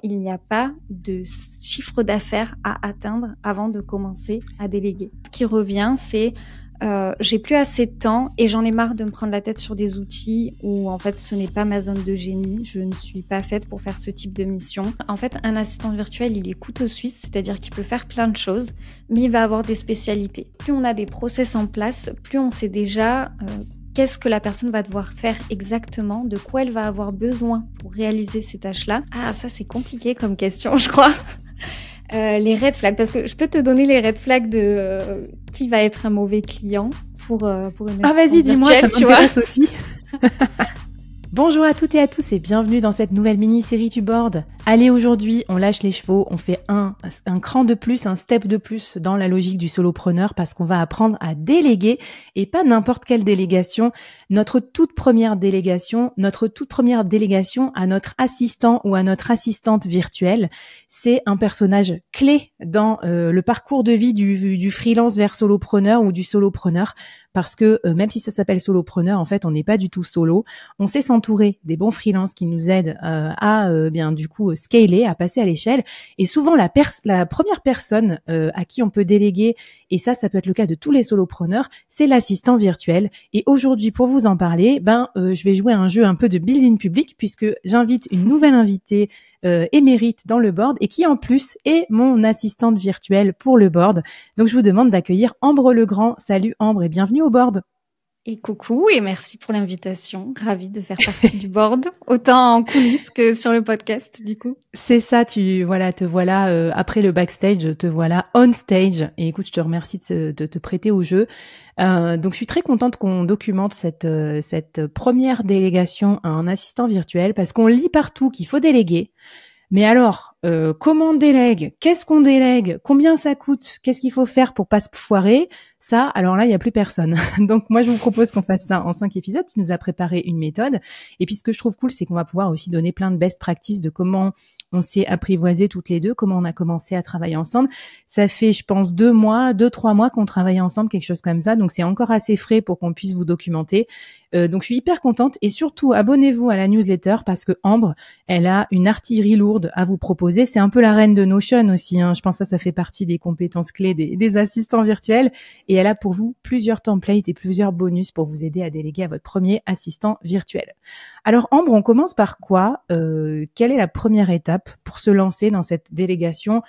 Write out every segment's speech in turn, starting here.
il n'y a pas de chiffre d'affaires à atteindre avant de commencer à déléguer. Ce qui revient, c'est j'ai plus assez de temps et j'en ai marre de me prendre la tête sur des outils où en fait ce n'est pas ma zone de génie, je ne suis pas faite pour faire ce type de mission. En fait, un assistant virtuel, il est couteau suisse, c'est-à-dire qu'il peut faire plein de choses, mais il va avoir des spécialités. Plus on a des process en place, plus on sait déjà qu'est-ce que la personne va devoir faire exactement, de quoi elle va avoir besoin pour réaliser ces tâches-là. Ah, ça c'est compliqué comme question, je crois. Les red flags, parce que je peux te donner les red flags de qui va être un mauvais client pour une Ah, vas-y, dis-moi, ça virtuelle, m'intéresse aussi. Bonjour à toutes et à tous et bienvenue dans cette nouvelle mini-série du board. Allez, aujourd'hui, on lâche les chevaux, on fait un cran de plus, un step de plus dans la logique du solopreneur parce qu'on va apprendre à déléguer et pas n'importe quelle délégation. Notre toute première délégation à notre assistant ou à notre assistante virtuelle, c'est un personnage clé dans le parcours de vie du freelance vers solopreneur ou du solopreneur. Parce que même si ça s'appelle solopreneur, en fait, on n'est pas du tout solo. On sait s'entourer des bons freelances qui nous aident à bien du coup scaler, à passer à l'échelle. Et souvent la première personne à qui on peut déléguer, et ça peut être le cas de tous les solopreneurs, c'est l'assistant virtuel. Et aujourd'hui, pour vous en parler, je vais jouer à un jeu un peu de building public puisque j'invite une nouvelle invitée émérite dans le board et qui en plus est mon assistante virtuelle pour le board. Donc je vous demande d'accueillir Ambre Legrand. Salut Ambre et bienvenue au board. Et coucou et merci pour l'invitation. Ravie de faire partie du board, autant en coulisses que sur le podcast du coup. C'est ça, te voilà après le backstage, te voilà on stage. Et écoute, je te remercie de te prêter au jeu. Donc je suis très contente qu'on documente cette première délégation à un assistant virtuel parce qu'on lit partout qu'il faut déléguer. Mais alors, comment on délègue? Qu'est-ce qu'on délègue? Combien ça coûte? Qu'est-ce qu'il faut faire pour pas se foirer? Ça, alors là, il n'y a plus personne. Donc moi, je vous propose qu'on fasse ça en 5 épisodes. Tu nous as préparé une méthode. Et puis ce que je trouve cool, c'est qu'on va pouvoir aussi donner plein de best practices de comment on s'est apprivoisé toutes les deux, comment on a commencé à travailler ensemble. Ça fait, je pense, 3 mois qu'on travaille ensemble, quelque chose comme ça. Donc c'est encore assez frais pour qu'on puisse vous documenter. Donc je suis hyper contente et surtout abonnez-vous à la newsletter parce que Ambre, elle a une artillerie lourde à vous proposer. C'est un peu la reine de Notion aussi, hein. Je pense que ça fait partie des compétences clés des assistants virtuels et elle a pour vous plusieurs templates et plusieurs bonus pour vous aider à déléguer à votre premier assistant virtuel. Alors Ambre, on commence par quoi? Quelle est la première étape pour se lancer dans cette délégation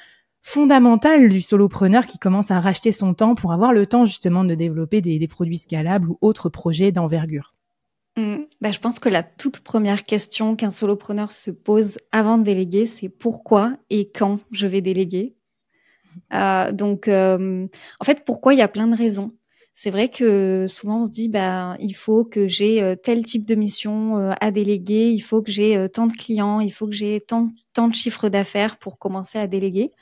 fondamentale du solopreneur qui commence à racheter son temps pour avoir le temps justement de développer des produits scalables ou autres projets d'envergure? Je pense que la toute première question qu'un solopreneur se pose avant de déléguer, c'est pourquoi et quand je vais déléguer. En fait, pourquoi? Il y a plein de raisons. C'est vrai que souvent on se dit, il faut que j'ai tel type de mission à déléguer, il faut que j'ai tant de clients, il faut que j'ai tant de chiffre d'affaires pour commencer à déléguer.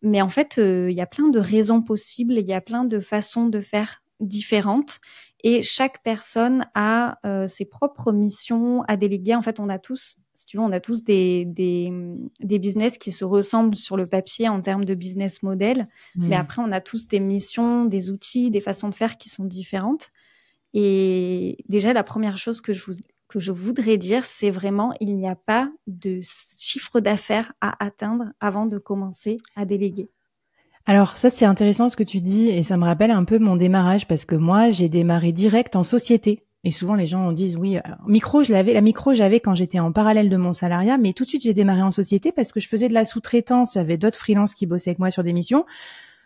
Mais en fait, il y a plein de raisons possibles, il y a plein de façons de faire différentes. Et chaque personne a ses propres missions à déléguer. En fait, on a tous, si tu veux, on a tous des business qui se ressemblent sur le papier en termes de business model. Mais après, on a tous des missions, des outils, des façons de faire qui sont différentes. Et déjà, la première chose que je voudrais dire, c'est vraiment, il n'y a pas de chiffre d'affaires à atteindre avant de commencer à déléguer. Alors ça, c'est intéressant ce que tu dis et ça me rappelle un peu mon démarrage parce que moi, j'ai démarré direct en société. Et souvent, les gens disent oui, alors, la micro, j'avais quand j'étais en parallèle de mon salariat, mais tout de suite, j'ai démarré en société parce que je faisais de la sous-traitance. J'avais d'autres freelances qui bossaient avec moi sur des missions.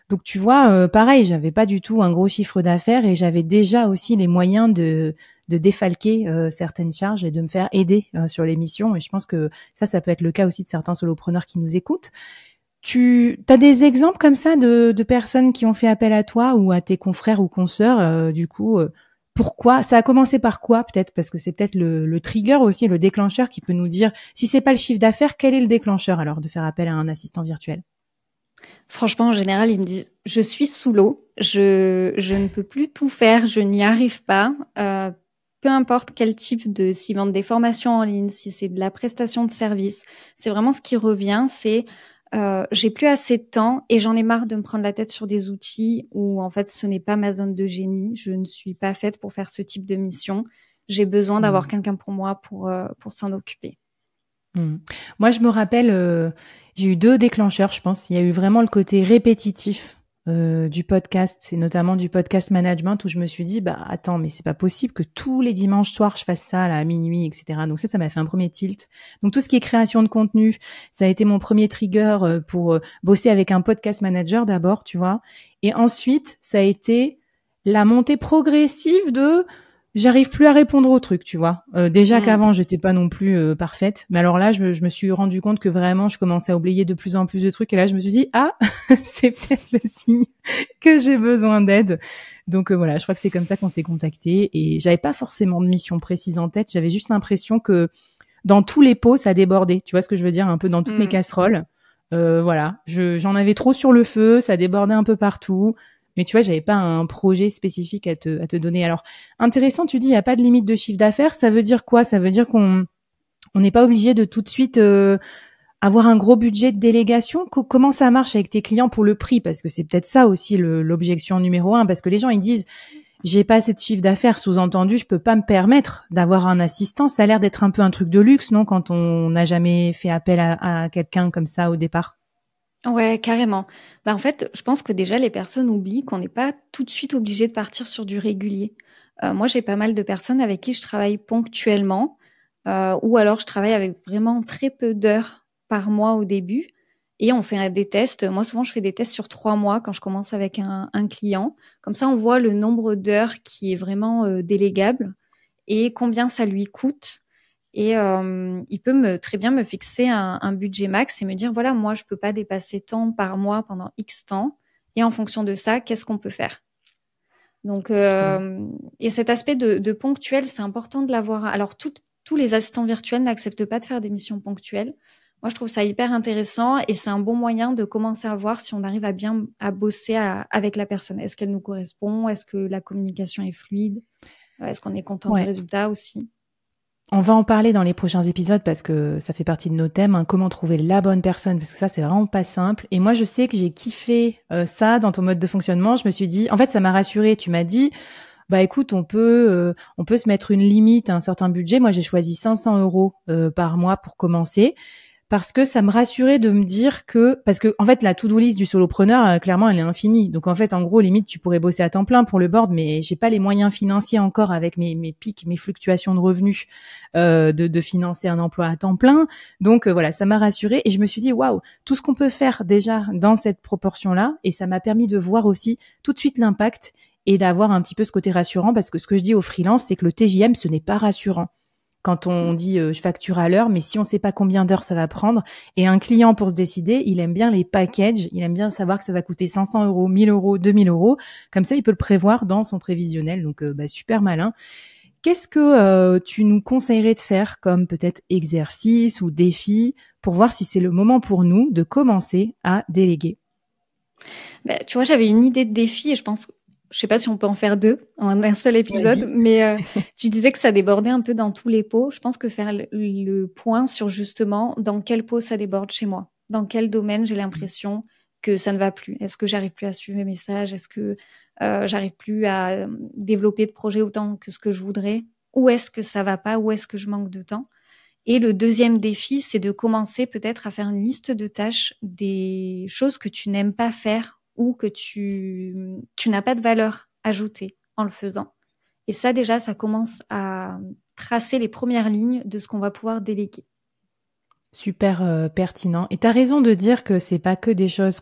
Donc, tu vois, pareil, j'avais pas du tout un gros chiffre d'affaires et j'avais déjà aussi les moyens de défalquer certaines charges et de me faire aider sur les missions. Et je pense que ça peut être le cas aussi de certains solopreneurs qui nous écoutent. Tu as des exemples comme ça de personnes qui ont fait appel à toi ou à tes confrères ou consoeurs, pourquoi? Ça a commencé par quoi peut-être? Parce que c'est peut-être le trigger aussi, le déclencheur qui peut nous dire, si c'est pas le chiffre d'affaires, quel est le déclencheur alors de faire appel à un assistant virtuel? Franchement, en général, ils me disent « je suis sous l'eau, je ne peux plus tout faire, je n'y arrive pas ». Peu importe quel type s'ils vendent des formations en ligne, si c'est de la prestation de service, c'est vraiment ce qui revient, c'est j'ai plus assez de temps et j'en ai marre de me prendre la tête sur des outils où en fait ce n'est pas ma zone de génie, je ne suis pas faite pour faire ce type de mission, j'ai besoin d'avoir quelqu'un pour moi pour s'en occuper. Mm. Moi, je me rappelle, j'ai eu 2 déclencheurs, je pense. Il y a eu vraiment le côté répétitif du podcast, et notamment du podcast management, où je me suis dit, bah attends, mais c'est pas possible que tous les dimanches soirs je fasse ça là à minuit, etc. Donc ça m'a fait un premier tilt. Donc tout ce qui est création de contenu, ça a été mon premier trigger pour bosser avec un podcast manager d'abord, tu vois. Et ensuite, ça a été la montée progressive de j'arrive plus à répondre aux trucs, tu vois. Déjà qu'avant, j'étais pas non plus parfaite. Mais alors là, je me suis rendu compte que vraiment, je commençais à oublier de plus en plus de trucs. Et là, je me suis dit, ah, c'est peut-être le signe que j'ai besoin d'aide. Donc voilà, je crois que c'est comme ça qu'on s'est contactés. Et j'avais pas forcément de mission précise en tête. J'avais juste l'impression que dans tous les pots, ça débordait. Tu vois ce que je veux dire? Un peu dans toutes mes casseroles. Voilà, j'en avais trop sur le feu, ça débordait un peu partout. Mais tu vois, j'avais pas un projet spécifique à te donner. Alors, intéressant, tu dis, il n'y a pas de limite de chiffre d'affaires. Ça veut dire quoi? Ça veut dire qu'on n'est pas obligé de tout de suite avoir un gros budget de délégation. Comment ça marche avec tes clients pour le prix? Parce que c'est peut-être ça aussi l'objection numéro 1. Parce que les gens, ils disent, j'ai pas assez de chiffre d'affaires, sous-entendu, je peux pas me permettre d'avoir un assistant. Ça a l'air d'être un peu un truc de luxe, non? Quand on n'a jamais fait appel à quelqu'un comme ça au départ. Ouais, carrément. Bah, en fait, je pense que déjà les personnes oublient qu'on n'est pas tout de suite obligé de partir sur du régulier. Moi, j'ai pas mal de personnes avec qui je travaille ponctuellement, ou alors je travaille avec vraiment très peu d'heures par mois au début et on fait des tests. Moi, souvent, je fais des tests sur 3 mois quand je commence avec un client. Comme ça, on voit le nombre d'heures qui est vraiment, délégable et combien ça lui coûte. Et il peut très bien me fixer un budget max et me dire, voilà, moi, je peux pas dépasser tant par mois pendant X temps. Et en fonction de ça, qu'est-ce qu'on peut faire? Donc, Trop bien. et cet aspect de ponctuel, c'est important de l'avoir. Alors, tous les assistants virtuels n'acceptent pas de faire des missions ponctuelles. Moi, je trouve ça hyper intéressant et c'est un bon moyen de commencer à voir si on arrive à bien à bosser avec la personne. Est-ce qu'elle nous correspond? Est-ce que la communication est fluide? Est-ce qu'on est content du Ouais. résultat aussi? On va en parler dans les prochains épisodes parce que ça fait partie de nos thèmes, hein, comment trouver la bonne personne, parce que ça, c'est vraiment pas simple. Et moi, je sais que j'ai kiffé ça dans ton mode de fonctionnement. Je me suis dit, en fait, ça m'a rassurée. Tu m'as dit, bah écoute, on peut se mettre une limite, un certain budget. Moi, j'ai choisi 500 € par mois pour commencer. Parce que ça me rassurait de me dire que, parce que en fait la to-do list du solopreneur clairement elle est infinie. Donc en fait en gros limite tu pourrais bosser à temps plein pour le board, mais j'ai pas les moyens financiers encore avec mes pics, mes fluctuations de revenus de financer un emploi à temps plein. Donc voilà, ça m'a rassurée et je me suis dit waouh, tout ce qu'on peut faire déjà dans cette proportion là, et ça m'a permis de voir aussi tout de suite l'impact et d'avoir un petit peu ce côté rassurant, parce que ce que je dis aux freelances c'est que le TJM ce n'est pas rassurant. Quand on dit je facture à l'heure, mais si on sait pas combien d'heures ça va prendre, et un client pour se décider, il aime bien les packages, il aime bien savoir que ça va coûter 500 €, 1000 €, 2000 €. Comme ça, il peut le prévoir dans son prévisionnel. Donc, super malin. Qu'est-ce que tu nous conseillerais de faire comme peut-être exercice ou défi pour voir si c'est le moment pour nous de commencer à déléguer? Bah, tu vois, j'avais une idée de défi et je sais pas si on peut en faire 2 en un seul épisode, Vas-y. mais tu disais que ça débordait un peu dans tous les pots. Je pense que faire le point sur justement dans quel pot ça déborde chez moi. Dans quel domaine j'ai l'impression que ça ne va plus. Est-ce que j'arrive plus à suivre mes messages? Est-ce que j'arrive plus à développer de projets autant que ce que je voudrais? Où est-ce que ça va pas? Où est-ce que je manque de temps? Et le deuxième défi, c'est de commencer peut-être à faire une liste de tâches des choses que tu n'aimes pas faire ou que tu n'as pas de valeur ajoutée en le faisant. Et ça, déjà, ça commence à tracer les premières lignes de ce qu'on va pouvoir déléguer. Super pertinent. Et tu as raison de dire que c'est pas que des choses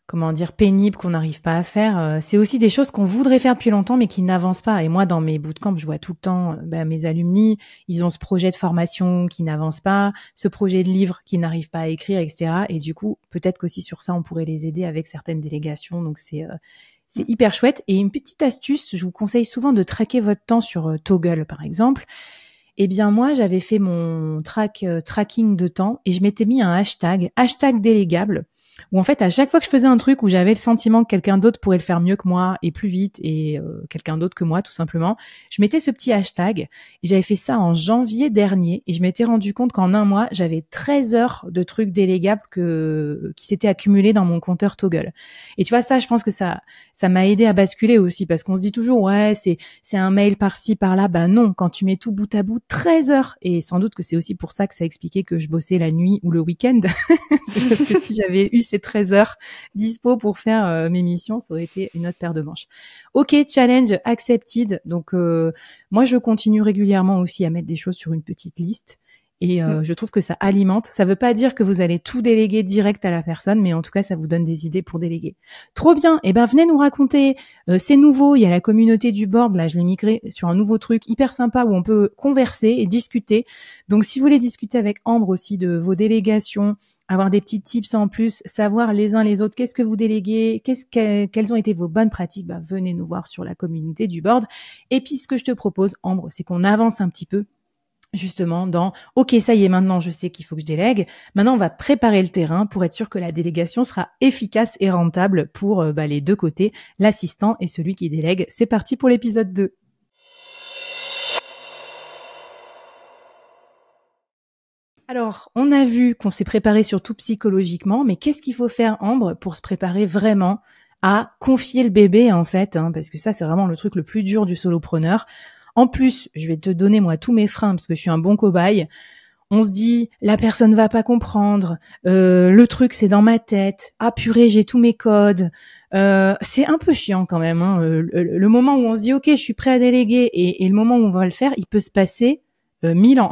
comment dire, pénibles qu'on n'arrive pas à faire. C'est aussi des choses qu'on voudrait faire depuis longtemps, mais qui n'avancent pas. Et moi, dans mes bootcamps, je vois tout le temps mes alumni, ils ont ce projet de formation qui n'avance pas, ce projet de livre qui n'arrive pas à écrire, etc. Et du coup, peut-être qu'aussi sur ça, on pourrait les aider avec certaines délégations. Donc, c'est hyper chouette. Et une petite astuce, je vous conseille souvent de traquer votre temps sur Toggle, par exemple. Eh bien, moi, j'avais fait mon tracking de temps et je m'étais mis un hashtag délégable. où en fait à chaque fois que je faisais un truc où j'avais le sentiment que quelqu'un d'autre pourrait le faire mieux que moi et plus vite et quelqu'un d'autre que moi tout simplement, je mettais ce petit hashtag et j'avais fait ça en janvier dernier et je m'étais rendu compte qu'en un mois j'avais 13 heures de trucs délégables qui s'étaient accumulés dans mon compteur Toggle. Et tu vois ça, je pense que ça m'a aidé à basculer aussi parce qu'on se dit toujours ouais c'est un mail par-ci par-là, bah non, quand tu mets tout bout à bout 13 heures et sans doute que c'est aussi pour ça que ça expliquait que je bossais la nuit ou le week-end. C'est parce que si j'avais eu ces 13 heures dispo pour faire mes missions, ça aurait été une autre paire de manches. Ok, challenge accepted. Donc moi, je continue régulièrement aussi à mettre des choses sur une petite liste. Et je trouve que ça alimente. Ça veut pas dire que vous allez tout déléguer direct à la personne, mais en tout cas, ça vous donne des idées pour déléguer. Trop bien. Eh ben, venez nous raconter. C'est nouveau. Il y a la communauté du board. Là, je l'ai migré sur un nouveau truc hyper sympa où on peut converser et discuter. Donc, si vous voulez discuter avec Ambre aussi de vos délégations, avoir des petits tips en plus, savoir les uns les autres, qu'est-ce que vous déléguez, quelles ont été vos bonnes pratiques, bah, venez nous voir sur la communauté du board. Et puis, ce que je te propose, Ambre, c'est qu'on avance un petit peu justement dans « Ok, ça y est, maintenant je sais qu'il faut que je délègue. Maintenant, on va préparer le terrain pour être sûr que la délégation sera efficace et rentable pour les deux côtés, l'assistant et celui qui délègue. » C'est parti pour l'épisode 2. Alors, on a vu qu'on s'est préparé surtout psychologiquement, mais qu'est-ce qu'il faut faire, Ambre, pour se préparer vraiment à confier le bébé, en fait, parce que ça, c'est vraiment le truc le plus dur du solopreneur. En plus, je vais te donner moi tous mes freins parce que je suis un bon cobaye. On se dit la personne va pas comprendre, le truc c'est dans ma tête. Ah purée, j'ai tous mes codes. C'est un peu chiant quand même. Le moment où on se dit ok, je suis prêt à déléguer et le moment où on va le faire, il peut se passer 1000 ans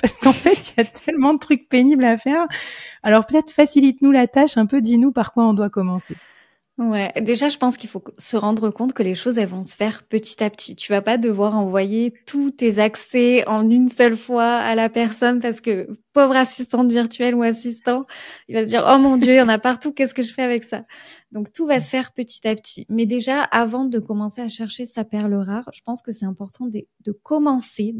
parce qu'en fait il y a tellement de trucs pénibles à faire. Alors peut-être facilite-nous la tâche un peu, dis-nous par quoi on doit commencer. Ouais, déjà, je pense qu'il faut se rendre compte que les choses, elles vont se faire petit à petit. Tu vas pas devoir envoyer tous tes accès en une seule fois à la personne parce que pauvre assistante virtuelle ou assistant, il va se dire, oh mon Dieu, il y en a partout, qu'est-ce que je fais avec ça? Donc, tout va se faire petit à petit. Mais déjà, avant de commencer à chercher sa perle rare, je pense que c'est important de commencer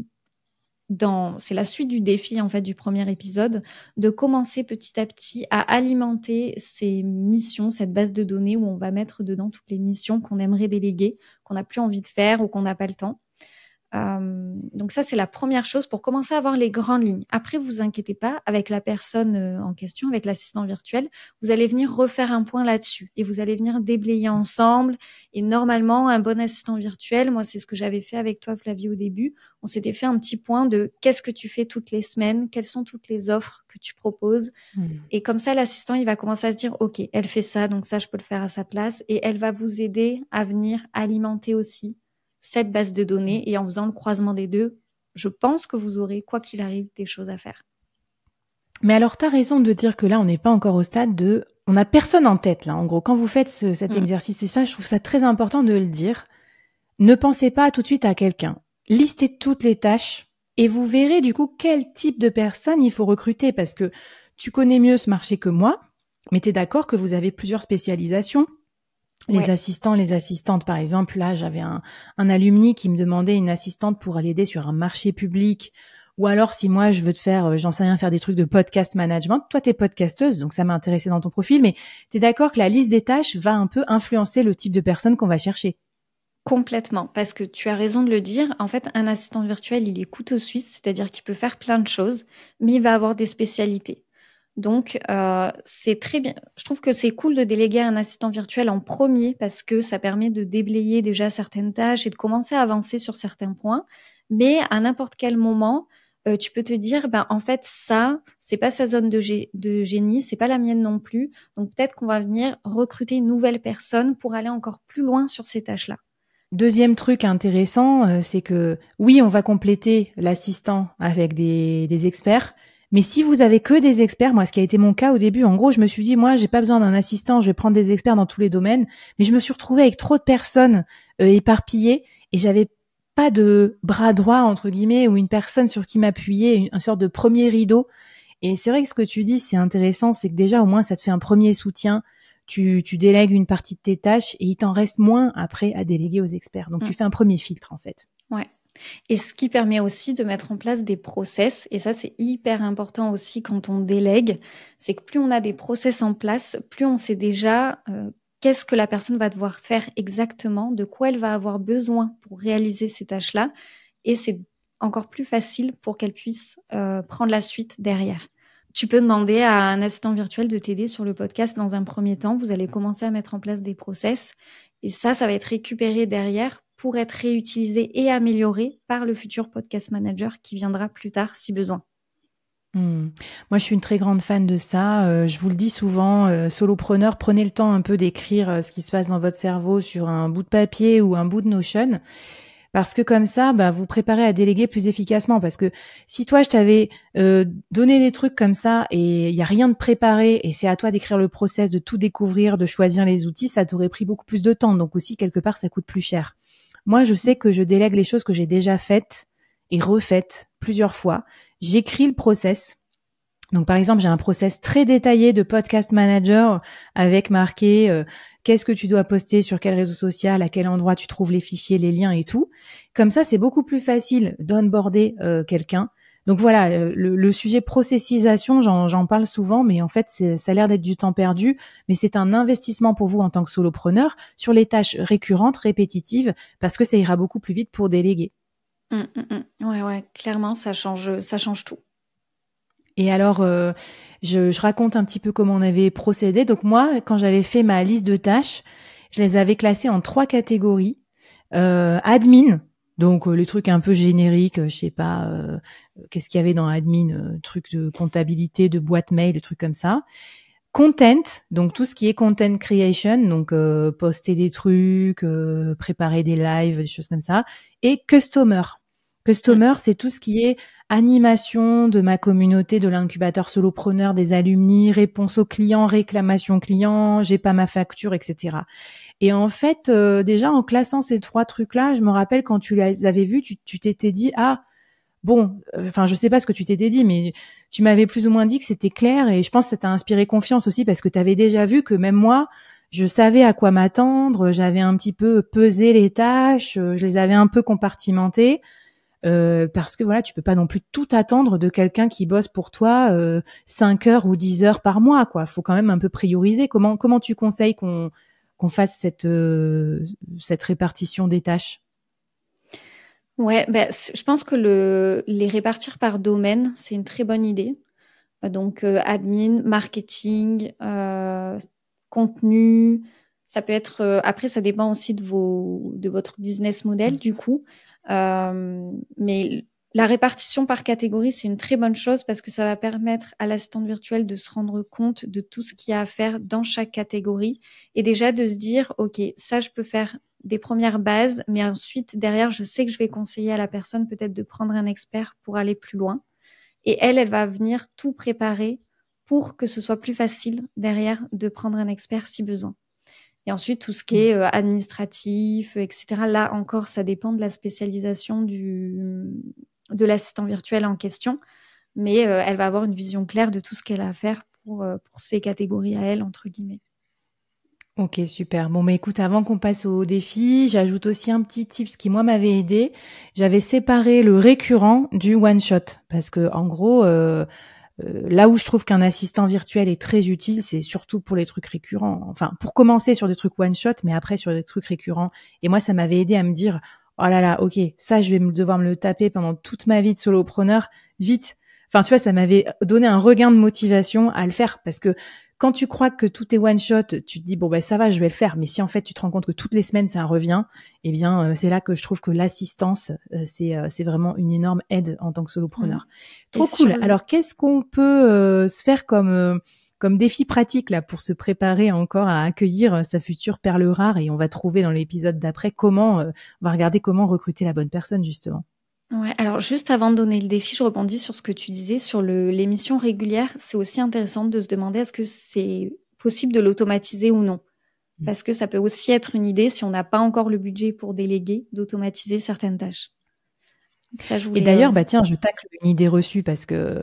c'est la suite du défi en fait du premier épisode, de commencer petit à petit à alimenter ces missions, cette base de données où on va mettre dedans toutes les missions qu'on aimerait déléguer, qu'on n'a plus envie de faire ou qu'on n'a pas le temps. Donc ça, c'est la première chose pour commencer à avoir les grandes lignes. Après, vous inquiétez pas, avec la personne en question, avec l'assistant virtuel, vous allez venir refaire un point là-dessus et vous allez venir déblayer ensemble. Et normalement, un bon assistant virtuel, moi, c'est ce que j'avais fait avec toi, Flavie, au début. On s'était fait un petit point de qu'est-ce que tu fais toutes les semaines, quelles sont toutes les offres que tu proposes. Et comme ça, l'assistant, il va commencer à se dire, OK, elle fait ça, donc ça, je peux le faire à sa place. Et elle va vous aider à venir alimenter aussi cette base de données et en faisant le croisement des deux, je pense que vous aurez, quoi qu'il arrive, des choses à faire. Mais alors, t'as raison de dire que là, on n'est pas encore au stade on n'a personne en tête, là. En gros, quand vous faites cet exercice, et ça, je trouve ça très important de le dire. Ne pensez pas tout de suite à quelqu'un. Listez toutes les tâches et vous verrez du coup quel type de personne il faut recruter parce que tu connais mieux ce marché que moi, mais t'es d'accord que vous avez plusieurs spécialisations. Les assistants, les assistantes, par exemple, là, j'avais un alumni qui me demandait une assistante pour l'aider sur un marché public. Ou alors, si moi, je veux te faire, j'en sais rien, faire des trucs de podcast management. Toi, t'es podcasteuse, donc ça m'a intéressé dans ton profil. Mais t'es d'accord que la liste des tâches va un peu influencer le type de personne qu'on va chercher? Complètement, parce que tu as raison de le dire. En fait, un assistant virtuel, il est couteau suisse, c'est-à-dire qu'il peut faire plein de choses, mais il va avoir des spécialités. Donc, c'est très bien. Je trouve que c'est cool de déléguer un assistant virtuel en premier parce que ça permet de déblayer déjà certaines tâches et de commencer à avancer sur certains points. Mais à n'importe quel moment, tu peux te dire, en fait, ça, c'est pas sa zone de génie, c'est pas la mienne non plus. Donc, peut-être qu'on va venir recruter une nouvelle personne pour aller encore plus loin sur ces tâches-là. Deuxième truc intéressant, c'est que oui, on va compléter l'assistant avec des experts. Mais si vous avez que des experts, moi, ce qui a été mon cas au début, en gros, je me suis dit, moi, j'ai pas besoin d'un assistant, je vais prendre des experts dans tous les domaines. Mais je me suis retrouvée avec trop de personnes éparpillées et j'avais pas de bras droit, entre guillemets, ou une personne sur qui m'appuyer, une sorte de premier rideau. Et c'est vrai que ce que tu dis, c'est intéressant, c'est que déjà, au moins, ça te fait un premier soutien. Tu délègues une partie de tes tâches et il t'en reste moins après à déléguer aux experts. Donc, tu fais un premier filtre, en fait. Ouais. Et ce qui permet aussi de mettre en place des process, et ça c'est hyper important aussi quand on délègue, c'est que plus on a des process en place, plus on sait déjà qu'est-ce que la personne va devoir faire exactement, de quoi elle va avoir besoin pour réaliser ces tâches-là, et c'est encore plus facile pour qu'elle puisse prendre la suite derrière. Tu peux demander à un assistant virtuel de t'aider sur le podcast dans un premier temps. Vous allez commencer à mettre en place des process et ça va être récupéré derrière pour être réutilisé et amélioré par le futur podcast manager qui viendra plus tard si besoin. Moi, je suis une très grande fan de ça. Je vous le dis souvent, solopreneur, prenez le temps un peu d'écrire ce qui se passe dans votre cerveau sur un bout de papier ou un bout de Notion. Parce que comme ça, vous préparez à déléguer plus efficacement. Parce que si toi, je t'avais donné des trucs comme ça et il y a rien de préparé et c'est à toi d'écrire le process, de tout découvrir, de choisir les outils, ça t'aurait pris beaucoup plus de temps. Donc aussi, quelque part, ça coûte plus cher. Moi, je sais que je délègue les choses que j'ai déjà faites et refaites plusieurs fois. J'écris le process. Donc, par exemple, j'ai un process très détaillé de podcast manager avec marqué qu'est-ce que tu dois poster sur quel réseau social, à quel endroit tu trouves les fichiers, les liens et tout. Comme ça, c'est beaucoup plus facile d'onboarder quelqu'un. Donc voilà, le sujet processisation, j'en parle souvent, mais en fait, ça a l'air d'être du temps perdu, mais c'est un investissement pour vous en tant que solopreneur sur les tâches récurrentes, répétitives, parce que ça ira beaucoup plus vite pour déléguer. Ouais, clairement, ça change tout. Et alors, je raconte un petit peu comment on avait procédé. Donc moi, quand j'avais fait ma liste de tâches, je les avais classées en 3 catégories. Admin, donc les trucs un peu génériques, je sais pas, qu'est-ce qu'il y avait dans admin, trucs de comptabilité, de boîte mail, des trucs comme ça. Content, donc tout ce qui est content creation, donc poster des trucs, préparer des lives, des choses comme ça. Et customer. Customer, c'est tout ce qui est animation de ma communauté, de l'incubateur solopreneur, des alumni, réponse aux clients, réclamation client, j'ai pas ma facture, etc. Et en fait, déjà en classant ces 3 trucs-là, je me rappelle quand tu les avais vus, tu t'étais dit je sais pas ce que tu t'étais dit, mais tu m'avais plus ou moins dit que c'était clair et je pense que ça t'a inspiré confiance aussi parce que tu avais déjà vu que même moi, je savais à quoi m'attendre, j'avais un petit peu pesé les tâches, je les avais un peu compartimentées. Parce que voilà, tu peux pas non plus tout attendre de quelqu'un qui bosse pour toi 5 heures ou 10 heures par mois, quoi. Faut quand même un peu prioriser. Comment tu conseilles qu'on fasse cette répartition des tâches? Ouais, je pense que les répartir par domaine, c'est une très bonne idée. Donc, admin, marketing, contenu. Ça peut être. Après, ça dépend aussi de votre business model, du coup. Mais la répartition par catégorie, c'est une très bonne chose parce que ça va permettre à l'assistante virtuelle de se rendre compte de tout ce qu'il y a à faire dans chaque catégorie et déjà de se dire, OK, ça, je peux faire des premières bases, mais ensuite, derrière, je sais que je vais conseiller à la personne peut-être de prendre un expert pour aller plus loin. Et elle va venir tout préparer pour que ce soit plus facile derrière de prendre un expert si besoin. Et ensuite, tout ce qui est administratif, etc. Là encore, ça dépend de la spécialisation de l'assistant virtuel en question. Mais elle va avoir une vision claire de tout ce qu'elle a à faire pour ses catégories à elle, entre guillemets. Ok, super. Bon, écoute, avant qu'on passe au défi, j'ajoute aussi un petit tips qui, moi, m'avait aidé. J'avais séparé le récurrent du one-shot parce que, en gros, là où je trouve qu'un assistant virtuel est très utile, c'est surtout pour les trucs récurrents. Enfin, pour commencer sur des trucs one-shot, mais après sur des trucs récurrents. Et moi, ça m'avait aidé à me dire, oh là là, ok, ça, je vais devoir me le taper pendant toute ma vie de solopreneur, vite. Enfin, tu vois, ça m'avait donné un regain de motivation à le faire parce que quand tu crois que tout est one shot, tu te dis ça va, je vais le faire. Mais si en fait tu te rends compte que toutes les semaines ça revient, eh bien c'est là que je trouve que l'assistance c'est vraiment une énorme aide en tant que solopreneur. Trop cool. Alors qu'est-ce qu'on peut se faire comme défi pratique là pour se préparer encore à accueillir sa future perle rare et on va trouver dans l'épisode d'après on va regarder comment recruter la bonne personne justement. Ouais, alors juste avant de donner le défi, je rebondis sur ce que tu disais sur l'émission régulière. C'est aussi intéressant de se demander est-ce que c'est possible de l'automatiser ou non. Parce que ça peut aussi être une idée, si on n'a pas encore le budget pour déléguer, d'automatiser certaines tâches. Ça, Et d'ailleurs, tiens, je tacle une idée reçue parce que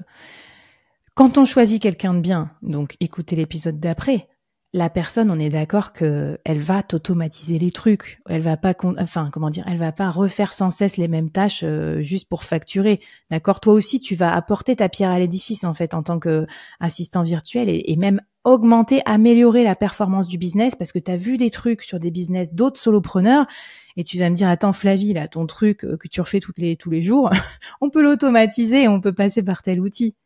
quand on choisit quelqu'un de bien, donc écoutez l'épisode d'après, la personne, on est d'accord que elle va t'automatiser les trucs. Elle va pas, elle va pas refaire sans cesse les mêmes tâches juste pour facturer. D'accord? Toi aussi, tu vas apporter ta pierre à l'édifice en fait en tant que assistant virtuel et même augmenter, améliorer la performance du business parce que tu as vu des trucs sur des business d'autres solopreneurs et tu vas me dire attends Flavie là ton truc que tu refais tous les jours, on peut l'automatiser et on peut passer par tel outil.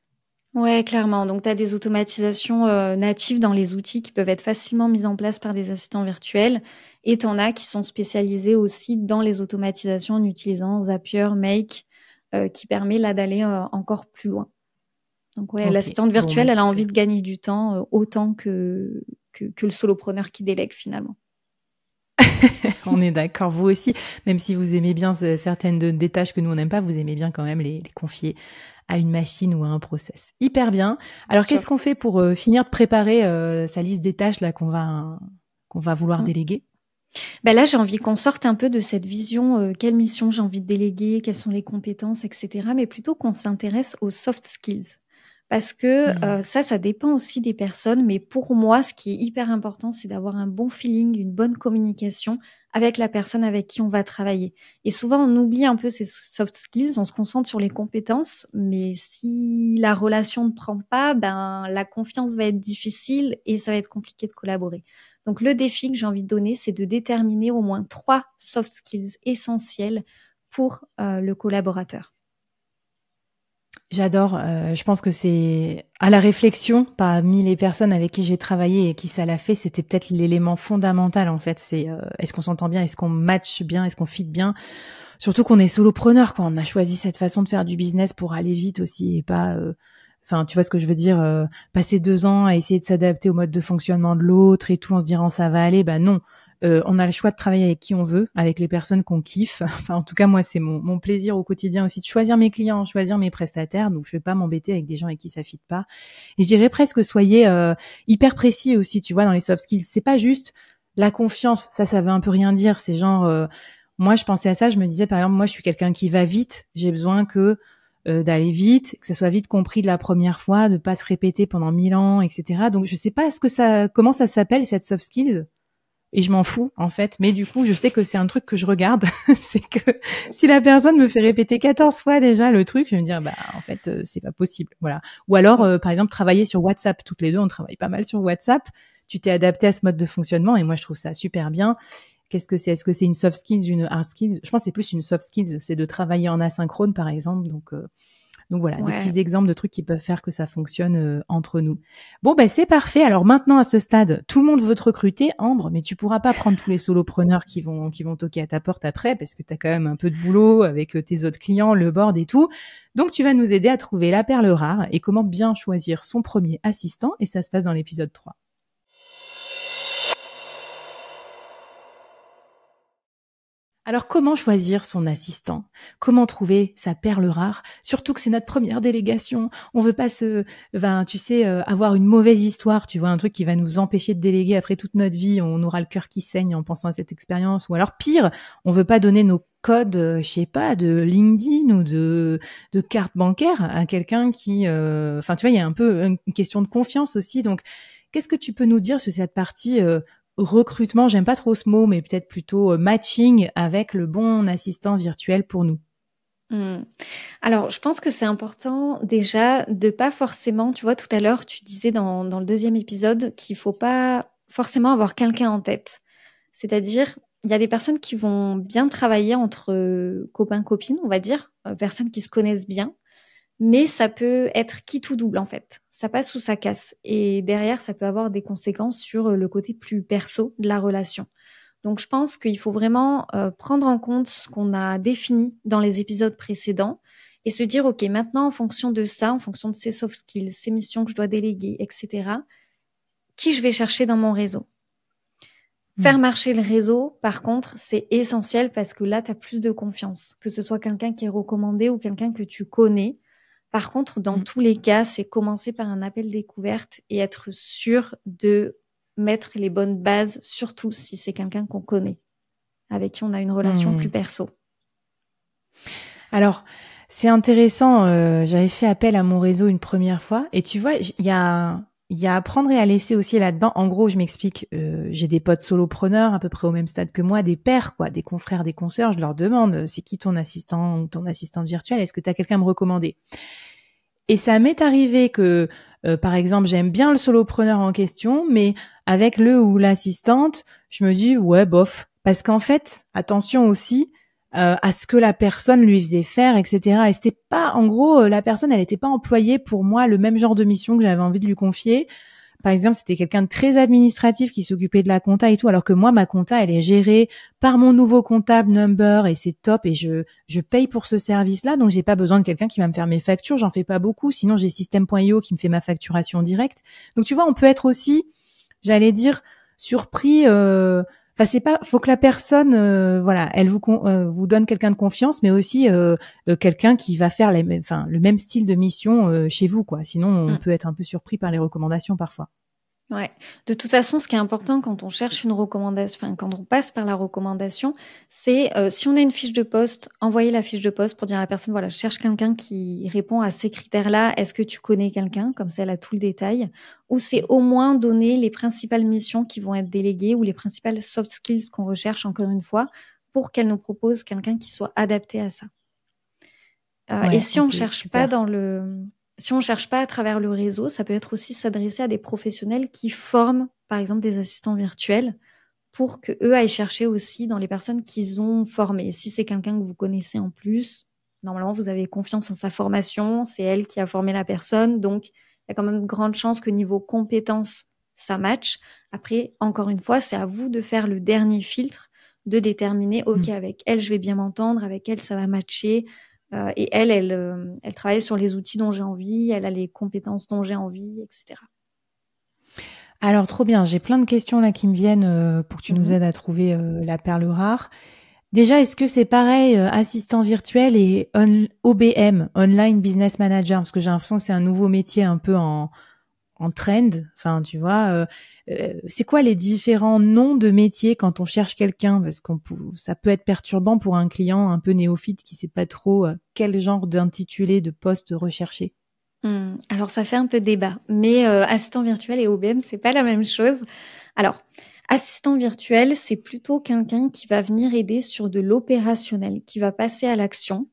Ouais, clairement. Donc, tu as des automatisations natives dans les outils qui peuvent être facilement mises en place par des assistants virtuels. Et tu en as qui sont spécialisés aussi dans les automatisations en utilisant Zapier, Make, qui permet là d'aller encore plus loin. Donc, ouais, Ok, l'assistante bon bah virtuelle, elle a envie super. de gagner du temps autant que le solopreneur qui délègue finalement. On est d'accord, vous aussi, même si vous aimez bien certaines des tâches que nous on n'aime pas, vous aimez bien quand même les confier à une machine ou à un process. Hyper bien. Bien Alors qu'est-ce sûr. qu'on fait pour finir de préparer sa liste des tâches là qu'on va vouloir Mm. déléguer? Ben là, j'ai envie qu'on sorte un peu de cette vision, quelle mission j'ai envie de déléguer, quelles sont les compétences, etc. Mais plutôt qu'on s'intéresse aux soft skills. Parce que Hmm. ça dépend aussi des personnes. Mais pour moi, ce qui est hyper important, c'est d'avoir un bon feeling, une bonne communication avec la personne avec qui on va travailler. Et souvent, on oublie un peu ces soft skills, on se concentre sur les compétences. Mais si la relation ne prend pas, ben, la confiance va être difficile et ça va être compliqué de collaborer. Donc, le défi que j'ai envie de donner, c'est de déterminer au moins 3 soft skills essentiels pour le collaborateur. J'adore. Je pense que c'est à la réflexion parmi les personnes avec qui j'ai travaillé et qui ça l'a fait, c'était peut-être l'élément fondamental en fait. C'est est-ce qu'on s'entend bien, est-ce qu'on match bien, est-ce qu'on fit bien. Surtout qu'on est solopreneur, quoi. On a choisi cette façon de faire du business pour aller vite aussi et pas. Enfin, tu vois ce que je veux dire. Passer 2 ans à essayer de s'adapter au mode de fonctionnement de l'autre et tout en se disant ça va aller. Bah non. On a le choix de travailler avec qui on veut, avec les personnes qu'on kiffe. Enfin, en tout cas, moi, c'est mon plaisir au quotidien aussi de choisir mes clients, choisir mes prestataires. Donc, je vais pas m'embêter avec des gens avec qui ça fit pas. Et je dirais presque soyez hyper précis aussi, tu vois, dans les soft skills. C'est pas juste la confiance. Ça veut un peu rien dire. C'est genre, moi, je pensais à ça. Je me disais, par exemple, moi, je suis quelqu'un qui va vite. J'ai besoin d'aller vite, que ça soit vite compris de la première fois, de pas se répéter pendant 1000 ans, etc. Donc, je sais pas comment ça s'appelle cette soft skills. Et je m'en fous en fait, mais du coup je sais que c'est un truc que je regarde. C'est que si la personne me fait répéter 14 fois déjà le truc, je vais me dire bah en fait c'est pas possible, voilà. Ou alors par exemple travailler sur WhatsApp, toutes les deux on travaille pas mal sur WhatsApp. Tu t'es adapté à ce mode de fonctionnement et moi je trouve ça super bien. Qu'est-ce que c'est? Est-ce que c'est une soft skills, une hard skills? Je pense que c'est plus une soft skills, c'est de travailler en asynchrone par exemple. Donc voilà, des Ouais. petits exemples de trucs qui peuvent faire que ça fonctionne entre nous. Bon, ben c'est parfait. Alors maintenant, à ce stade, tout le monde veut te recruter, Ambre, mais tu pourras pas prendre tous les solopreneurs qui vont toquer à ta porte après, parce que tu as quand même un peu de boulot avec tes autres clients, le board et tout. Donc tu vas nous aider à trouver la perle rare et comment bien choisir son premier assistant, et ça se passe dans l'épisode 3. Alors, comment choisir son assistant? Comment trouver sa perle rare? Surtout que c'est notre première délégation. On veut pas avoir une mauvaise histoire, tu vois, un truc qui va nous empêcher de déléguer après toute notre vie. On aura le cœur qui saigne en pensant à cette expérience. Ou alors, pire, on veut pas donner nos codes, je sais pas, de LinkedIn ou de carte bancaire à quelqu'un qui, tu vois, il y a un peu une question de confiance aussi. Donc, qu'est-ce que tu peux nous dire sur cette partie recrutement, j'aime pas trop ce mot, mais peut-être plutôt matching avec le bon assistant virtuel pour nous? Alors, je pense que c'est important déjà de pas forcément, tu vois, tout à l'heure, tu disais dans le deuxième épisode qu'il faut pas forcément avoir quelqu'un en tête. C'est-à-dire, il y a des personnes qui vont bien travailler entre copains-copines, on va dire, personnes qui se connaissent bien, mais ça peut être qui tout double en fait. Ça passe ou ça casse. Et derrière, ça peut avoir des conséquences sur le côté plus perso de la relation. Donc, je pense qu'il faut vraiment prendre en compte ce qu'on a défini dans les épisodes précédents et se dire, OK, maintenant, en fonction de ça, en fonction de ces soft skills, ces missions que je dois déléguer, etc., qui je vais chercher dans mon réseau. Faire marcher le réseau, par contre, c'est essentiel parce que là, tu as plus de confiance, que ce soit quelqu'un qui est recommandé ou quelqu'un que tu connais. Par contre, dans tous les cas, c'est commencer par un appel découverte et être sûr de mettre les bonnes bases, surtout si c'est quelqu'un qu'on connaît, avec qui on a une relation plus perso. Alors, c'est intéressant. J'avais fait appel à mon réseau une première fois, et tu vois, il y a il y a à apprendre et à laisser aussi là-dedans. En gros, je m'explique, j'ai des potes solopreneurs à peu près au même stade que moi, des pairs, quoi, des confrères, des consoeurs. Je leur demande, c'est qui ton assistant ou ton assistante virtuelle? Est-ce que tu as quelqu'un à me recommander? Et ça m'est arrivé que, par exemple, j'aime bien le solopreneur en question, mais avec le ou l'assistante, je me dis, ouais, bof. Parce qu'en fait, attention aussi à ce que la personne lui faisait faire, etc. Et c'était pas, en gros, la personne, elle n'était pas employée pour moi le même genre de mission que j'avais envie de lui confier. Par exemple, c'était quelqu'un de très administratif qui s'occupait de la compta et tout, alors que moi, ma compta, elle est gérée par mon nouveau comptable Number et c'est top et je paye pour ce service-là, donc j'ai pas besoin de quelqu'un qui va me faire mes factures, j'en fais pas beaucoup, sinon j'ai System.io qui me fait ma facturation directe. Donc tu vois, on peut être aussi, j'allais dire, surpris. Enfin, c'est pas, faut que la personne, voilà, elle vous donne quelqu'un de confiance, mais aussi quelqu'un qui va faire le même style de mission chez vous, quoi. Sinon, on peut être un peu surpris par les recommandations parfois. Ouais. De toute façon, ce qui est important quand on cherche une recommandation, enfin quand on passe par la recommandation, c'est si on a une fiche de poste, envoyer la fiche de poste pour dire à la personne, voilà, je cherche quelqu'un qui répond à ces critères-là. Est-ce que tu connais quelqu'un? Comme ça, elle a tout le détail. Ou c'est au moins donner les principales missions qui vont être déléguées ou les principales soft skills qu'on recherche, encore une fois, pour qu'elle nous propose quelqu'un qui soit adapté à ça. Et si on cherche pas si on cherche pas à travers le réseau, ça peut être aussi s'adresser à des professionnels qui forment, par exemple, des assistants virtuels pour que eux aillent chercher aussi dans les personnes qu'ils ont formées. Si c'est quelqu'un que vous connaissez en plus, normalement, vous avez confiance en sa formation, c'est elle qui a formé la personne, donc il y a quand même de grandes chances que niveau compétences, ça match. Après, encore une fois, c'est à vous de faire le dernier filtre, de déterminer, OK, avec elle, je vais bien m'entendre, avec elle, ça va matcher. Et elle travaille sur les outils dont j'ai envie, elle a les compétences dont j'ai envie, etc. Alors, trop bien. J'ai plein de questions là qui me viennent pour que tu nous aides à trouver la perle rare. Déjà, est-ce que c'est pareil, assistant virtuel et OBM, Online Business Manager? Parce que j'ai l'impression que c'est un nouveau métier un peu en trend. Enfin, tu vois, c'est quoi les différents noms de métiers quand on cherche quelqu'un? Parce ça peut être perturbant pour un client un peu néophyte qui sait pas trop quel genre d'intitulé de poste rechercher. Alors, ça fait un peu débat, mais assistant virtuel et OBM, c'est pas la même chose. Alors, assistant virtuel, c'est plutôt quelqu'un qui va venir aider sur de l'opérationnel, qui va passer à l'action,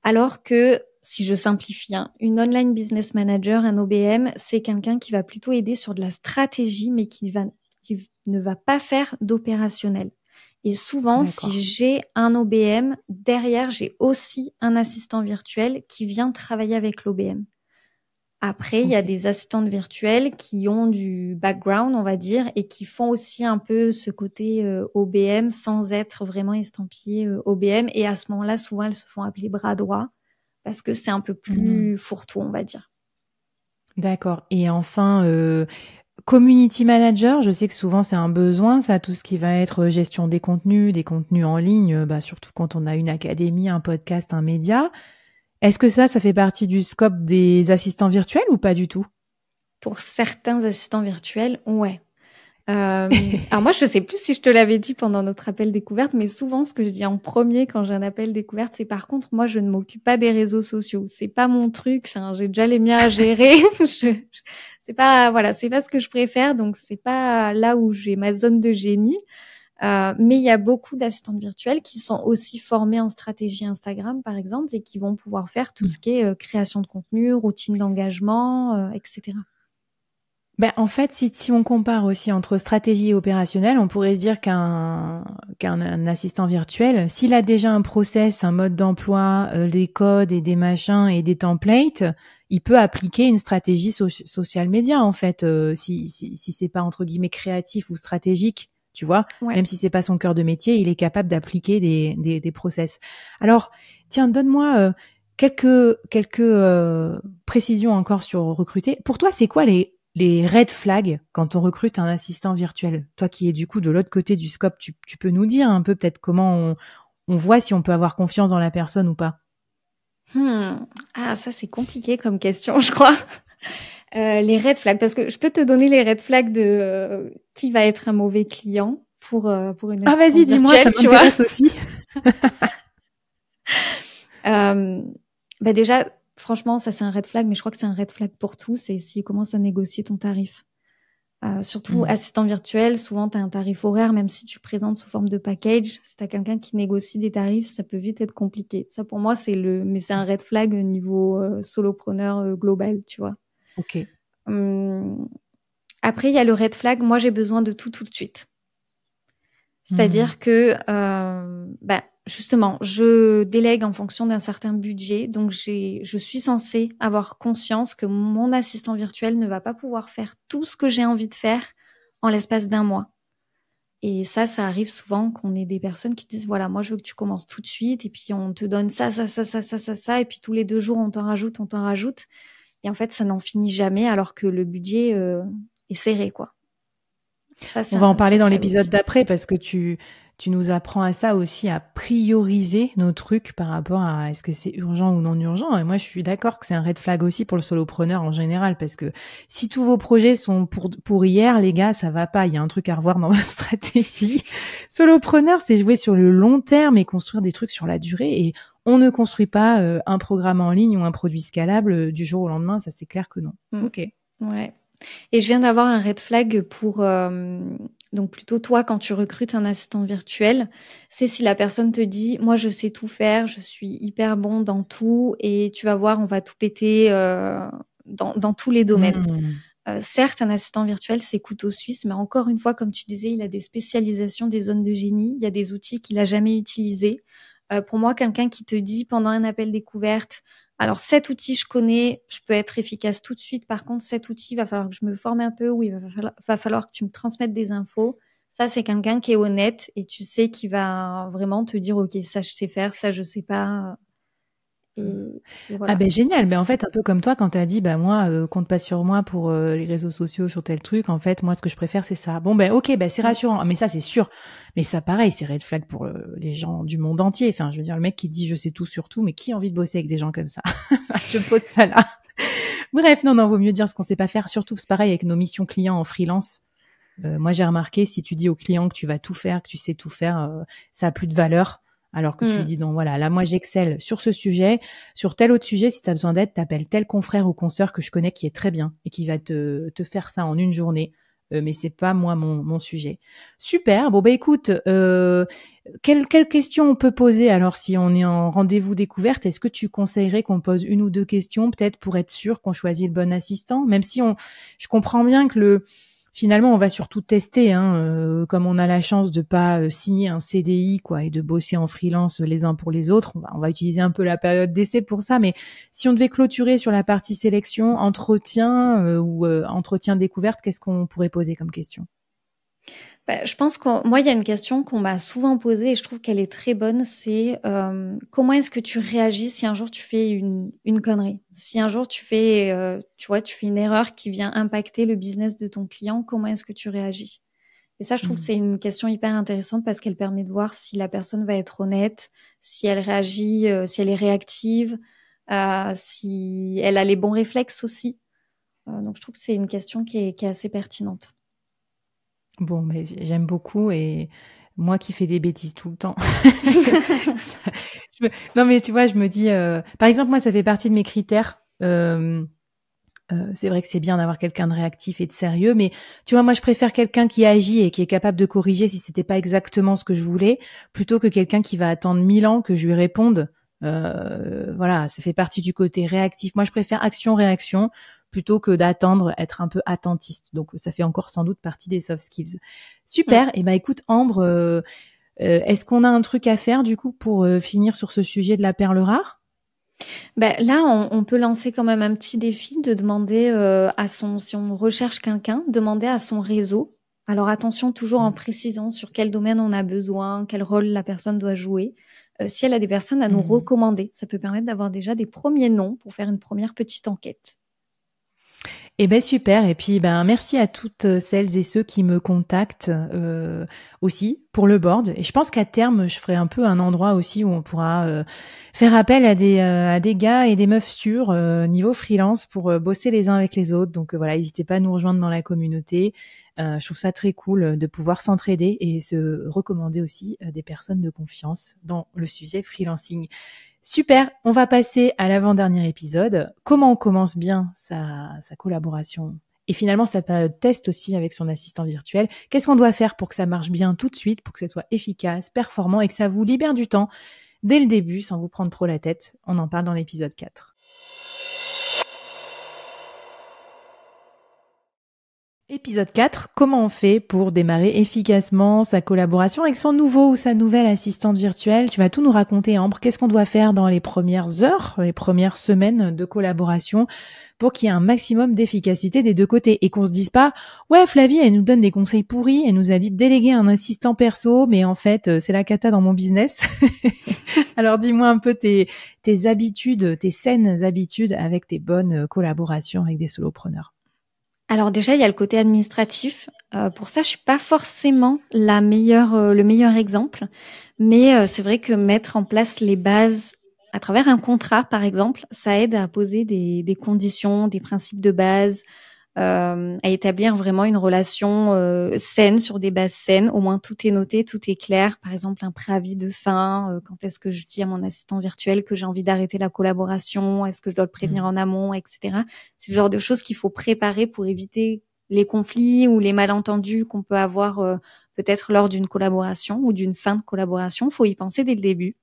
alors que, si je simplifie, une online business manager, un OBM, c'est quelqu'un qui va plutôt aider sur de la stratégie, mais qui ne va pas faire d'opérationnel. Et souvent, si j'ai un OBM, derrière, j'ai aussi un assistant virtuel qui vient travailler avec l'OBM. Après, il y a des assistantes virtuelles qui ont du background, on va dire, et qui font aussi un peu ce côté OBM sans être vraiment estampillées OBM. Et à ce moment-là, souvent, elles se font appeler bras droit parce que c'est un peu plus fourre-tout, on va dire. D'accord. Et enfin, community manager, je sais que souvent c'est un besoin, ça, tout ce qui va être gestion des contenus en ligne, surtout quand on a une académie, un podcast, un média. Est-ce que ça fait partie du scope des assistants virtuels ou pas du tout? Pour certains assistants virtuels, ouais. Alors moi, je sais plus si je te l'avais dit pendant notre appel découverte, mais souvent, ce que je dis en premier quand j'ai un appel découverte, c'est par contre, moi, je ne m'occupe pas des réseaux sociaux. C'est pas mon truc. Enfin, j'ai déjà les miens à gérer. C'est pas ce que je préfère. Donc, c'est pas là où j'ai ma zone de génie. Mais il y a beaucoup d'assistantes virtuelles qui sont aussi formées en stratégie Instagram, par exemple, et qui vont pouvoir faire tout ce qui est création de contenu, routine d'engagement, etc. En fait, si on compare aussi entre stratégie et opérationnel, on pourrait se dire qu'un assistant virtuel, s'il a déjà un process, un mode d'emploi, des codes et des machins et des templates, il peut appliquer une stratégie social média, en fait, si c'est pas entre guillemets créatif ou stratégique, tu vois, même si c'est pas son cœur de métier, il est capable d'appliquer des process. Alors, tiens, donne-moi quelques précisions encore sur recruter. Pour toi, c'est quoi les red flags quand on recrute un assistant virtuel? Toi qui es du coup de l'autre côté du scope, tu peux nous dire un peu peut-être comment on voit si on peut avoir confiance dans la personne ou pas? Ah, ça c'est compliqué comme question, je crois. Les red flags, parce que je peux te donner les red flags de qui va être un mauvais client pour une assistante vas-y, dis-moi, ça m'intéresse aussi. Déjà, franchement, ça c'est un red flag, mais je crois que c'est un red flag pour tous, c'est s'ils commencent à négocier ton tarif. Surtout assistant virtuel, souvent tu as un tarif horaire, même si tu présentes sous forme de package. Si tu as quelqu'un qui négocie des tarifs, ça peut vite être compliqué. Ça pour moi, mais c'est un red flag au niveau solopreneur global, tu vois. Ok. Après, il y a le red flag, moi j'ai besoin de tout de suite. C'est-à-dire que, justement, je délègue en fonction d'un certain budget. Donc, je suis censée avoir conscience que mon assistant virtuel ne va pas pouvoir faire tout ce que j'ai envie de faire en l'espace d'un mois. Et ça arrive souvent qu'on ait des personnes qui disent, voilà, moi, je veux que tu commences tout de suite. Et puis, on te donne ça. Et puis, tous les 2 jours, on t'en rajoute. Et en fait, ça n'en finit jamais alors que le budget est serré, quoi. Ça, on va en parler dans l'épisode d'après parce que tu nous apprends à ça aussi, à prioriser nos trucs par rapport à est-ce que c'est urgent ou non urgent. Et moi, je suis d'accord que c'est un red flag aussi pour le solopreneur en général parce que si tous vos projets sont pour hier, les gars, ça va pas. Il y a un truc à revoir dans votre stratégie. Solopreneur, c'est jouer sur le long terme et construire des trucs sur la durée. Et on ne construit pas un programme en ligne ou un produit scalable du jour au lendemain. Ça, c'est clair que non. Ok. Ouais. Et je viens d'avoir un red flag pour, donc plutôt toi, quand tu recrutes un assistant virtuel, c'est si la personne te dit, moi, je sais tout faire, je suis hyper bon dans tout et tu vas voir, on va tout péter dans tous les domaines. Certes, un assistant virtuel, c'est couteau suisse, mais encore une fois, comme tu disais, il a des spécialisations, des zones de génie, il y a des outils qu'il n'a jamais utilisés. Pour moi, quelqu'un qui te dit pendant un appel découverte, alors cet outil, je connais, je peux être efficace tout de suite. Par contre, cet outil, il va falloir que je me forme un peu ou il va falloir que tu me transmettes des infos. Ça, c'est quelqu'un qui est honnête et tu sais qu'il va vraiment te dire, OK, ça, je sais faire, ça, je sais pas. Et voilà. Ah ben génial, mais en fait un peu comme toi quand tu as dit moi compte pas sur moi pour les réseaux sociaux sur tel truc, en fait moi ce que je préfère c'est ça. Bon OK, c'est rassurant, mais ça c'est sûr. Mais ça pareil, c'est red flag pour les gens du monde entier. Enfin, je veux dire le mec qui dit je sais tout sur tout, mais qui a envie de bosser avec des gens comme ça? Je pose ça là. Bref, non vaut mieux dire ce qu'on sait pas faire, surtout c'est pareil avec nos missions clients en freelance. Moi j'ai remarqué si tu dis au client que tu vas tout faire, que tu sais tout faire, ça a plus de valeur. Alors que tu lui dis, non, voilà, là, moi, j'excelle sur ce sujet. Sur tel autre sujet, si tu as besoin d'aide, t'appelles tel confrère ou consoeur que je connais qui est très bien et qui va te faire ça en une journée. Mais c'est pas, moi, mon sujet. Super. Bon, écoute, quelle question on peut poser alors si on est en rendez-vous découverte? Est-ce que tu conseillerais qu'on pose 1 ou 2 questions, peut-être pour être sûr qu'on choisit le bon assistant? Même si je comprends bien que finalement, on va surtout tester, comme on a la chance de pas signer un CDI, quoi, et de bosser en freelance les uns pour les autres. On va utiliser un peu la période d'essai pour ça. Mais si on devait clôturer sur la partie sélection, entretien ou entretien découverte, qu'est-ce qu'on pourrait poser comme question? Je pense que moi, il y a une question qu'on m'a souvent posée et je trouve qu'elle est très bonne, c'est comment est-ce que tu réagis si un jour tu fais une connerie? Si un jour tu fais, tu fais une erreur qui vient impacter le business de ton client, comment est-ce que tu réagis? Et ça, je trouve que c'est une question hyper intéressante parce qu'elle permet de voir si la personne va être honnête, si elle réagit, si elle est réactive, si elle a les bons réflexes aussi. Donc, je trouve que c'est une question qui est assez pertinente. Bon, mais j'aime beaucoup et moi qui fais des bêtises tout le temps. Non, mais tu vois, je me dis, par exemple, moi, ça fait partie de mes critères. C'est vrai que c'est bien d'avoir quelqu'un de réactif et de sérieux, mais tu vois, moi, je préfère quelqu'un qui agit et qui est capable de corriger si c'était pas exactement ce que je voulais, plutôt que quelqu'un qui va attendre 1000 ans que je lui réponde. Voilà, ça fait partie du côté réactif. Moi, je préfère action-réaction plutôt que d'attendre, être un peu attentiste. Donc, ça fait encore sans doute partie des soft skills. Super. Et écoute, Ambre, est-ce qu'on a un truc à faire du coup pour finir sur ce sujet de la perle rare? Là, on peut lancer quand même un petit défi de demander si on recherche quelqu'un, demander à son réseau. Alors attention, toujours en précisant sur quel domaine on a besoin, quel rôle la personne doit jouer. Si elle a des personnes à nous recommander, ça peut permettre d'avoir déjà des premiers noms pour faire une première petite enquête. Super. Et puis merci à toutes celles et ceux qui me contactent aussi pour le board. Et je pense qu'à terme, je ferai un peu un endroit aussi où on pourra faire appel à des gars et des meufs sûrs niveau freelance pour bosser les uns avec les autres. Donc voilà, n'hésitez pas à nous rejoindre dans la communauté. Je trouve ça très cool de pouvoir s'entraider et se recommander aussi des personnes de confiance dans le sujet freelancing. Super, on va passer à l'avant-dernier épisode. Comment on commence bien sa collaboration et finalement sa période test aussi avec son assistant virtuel. Qu'est-ce qu'on doit faire pour que ça marche bien tout de suite, pour que ça soit efficace, performant et que ça vous libère du temps dès le début sans vous prendre trop la tête? On en parle dans l'épisode 4. Épisode 4, comment on fait pour démarrer efficacement sa collaboration avec son nouveau ou sa nouvelle assistante virtuelle? Tu vas tout nous raconter, Ambre. Qu'est-ce qu'on doit faire dans les premières heures, les premières semaines de collaboration pour qu'il y ait un maximum d'efficacité des deux côtés et qu'on se dise pas « Ouais, Flavie, elle nous donne des conseils pourris, elle nous a dit de déléguer un assistant perso, mais en fait, c'est la cata dans mon business. » Alors, dis-moi un peu tes habitudes, tes saines habitudes avec tes bonnes collaborations avec des solopreneurs. Alors déjà, il y a le côté administratif. Pour ça, je suis pas forcément le meilleur exemple, mais c'est vrai que mettre en place les bases à travers un contrat, par exemple, ça aide à poser des conditions, des principes de base, à établir vraiment une relation saine sur des bases saines. Au moins, tout est noté, tout est clair. Par exemple, un préavis de fin. Quand est-ce que je dis à mon assistant virtuel que j'ai envie d'arrêter la collaboration? Est-ce que je dois le prévenir en amont, etc. C'est le genre de choses qu'il faut préparer pour éviter les conflits ou les malentendus qu'on peut avoir peut-être lors d'une collaboration ou d'une fin de collaboration. Il faut y penser dès le début.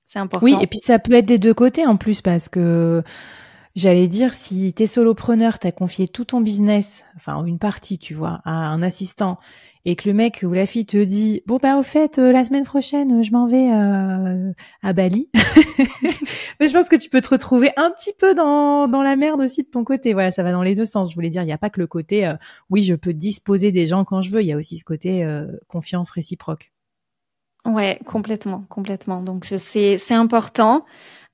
C'est important. Oui, et puis ça peut être des deux côtés en plus parce que j'allais dire, si t'es solopreneur, t'as confié tout ton business, enfin une partie, tu vois, à un assistant, et que le mec ou la fille te dit, bon bah au fait, la semaine prochaine, je m'en vais à Bali. Mais je pense que tu peux te retrouver un petit peu dans la merde aussi de ton côté. Voilà, ça va dans les deux sens. Je voulais dire, il n'y a pas que le côté, oui, je peux disposer des gens quand je veux. Il y a aussi ce côté confiance réciproque. Ouais, complètement. Donc c'est important.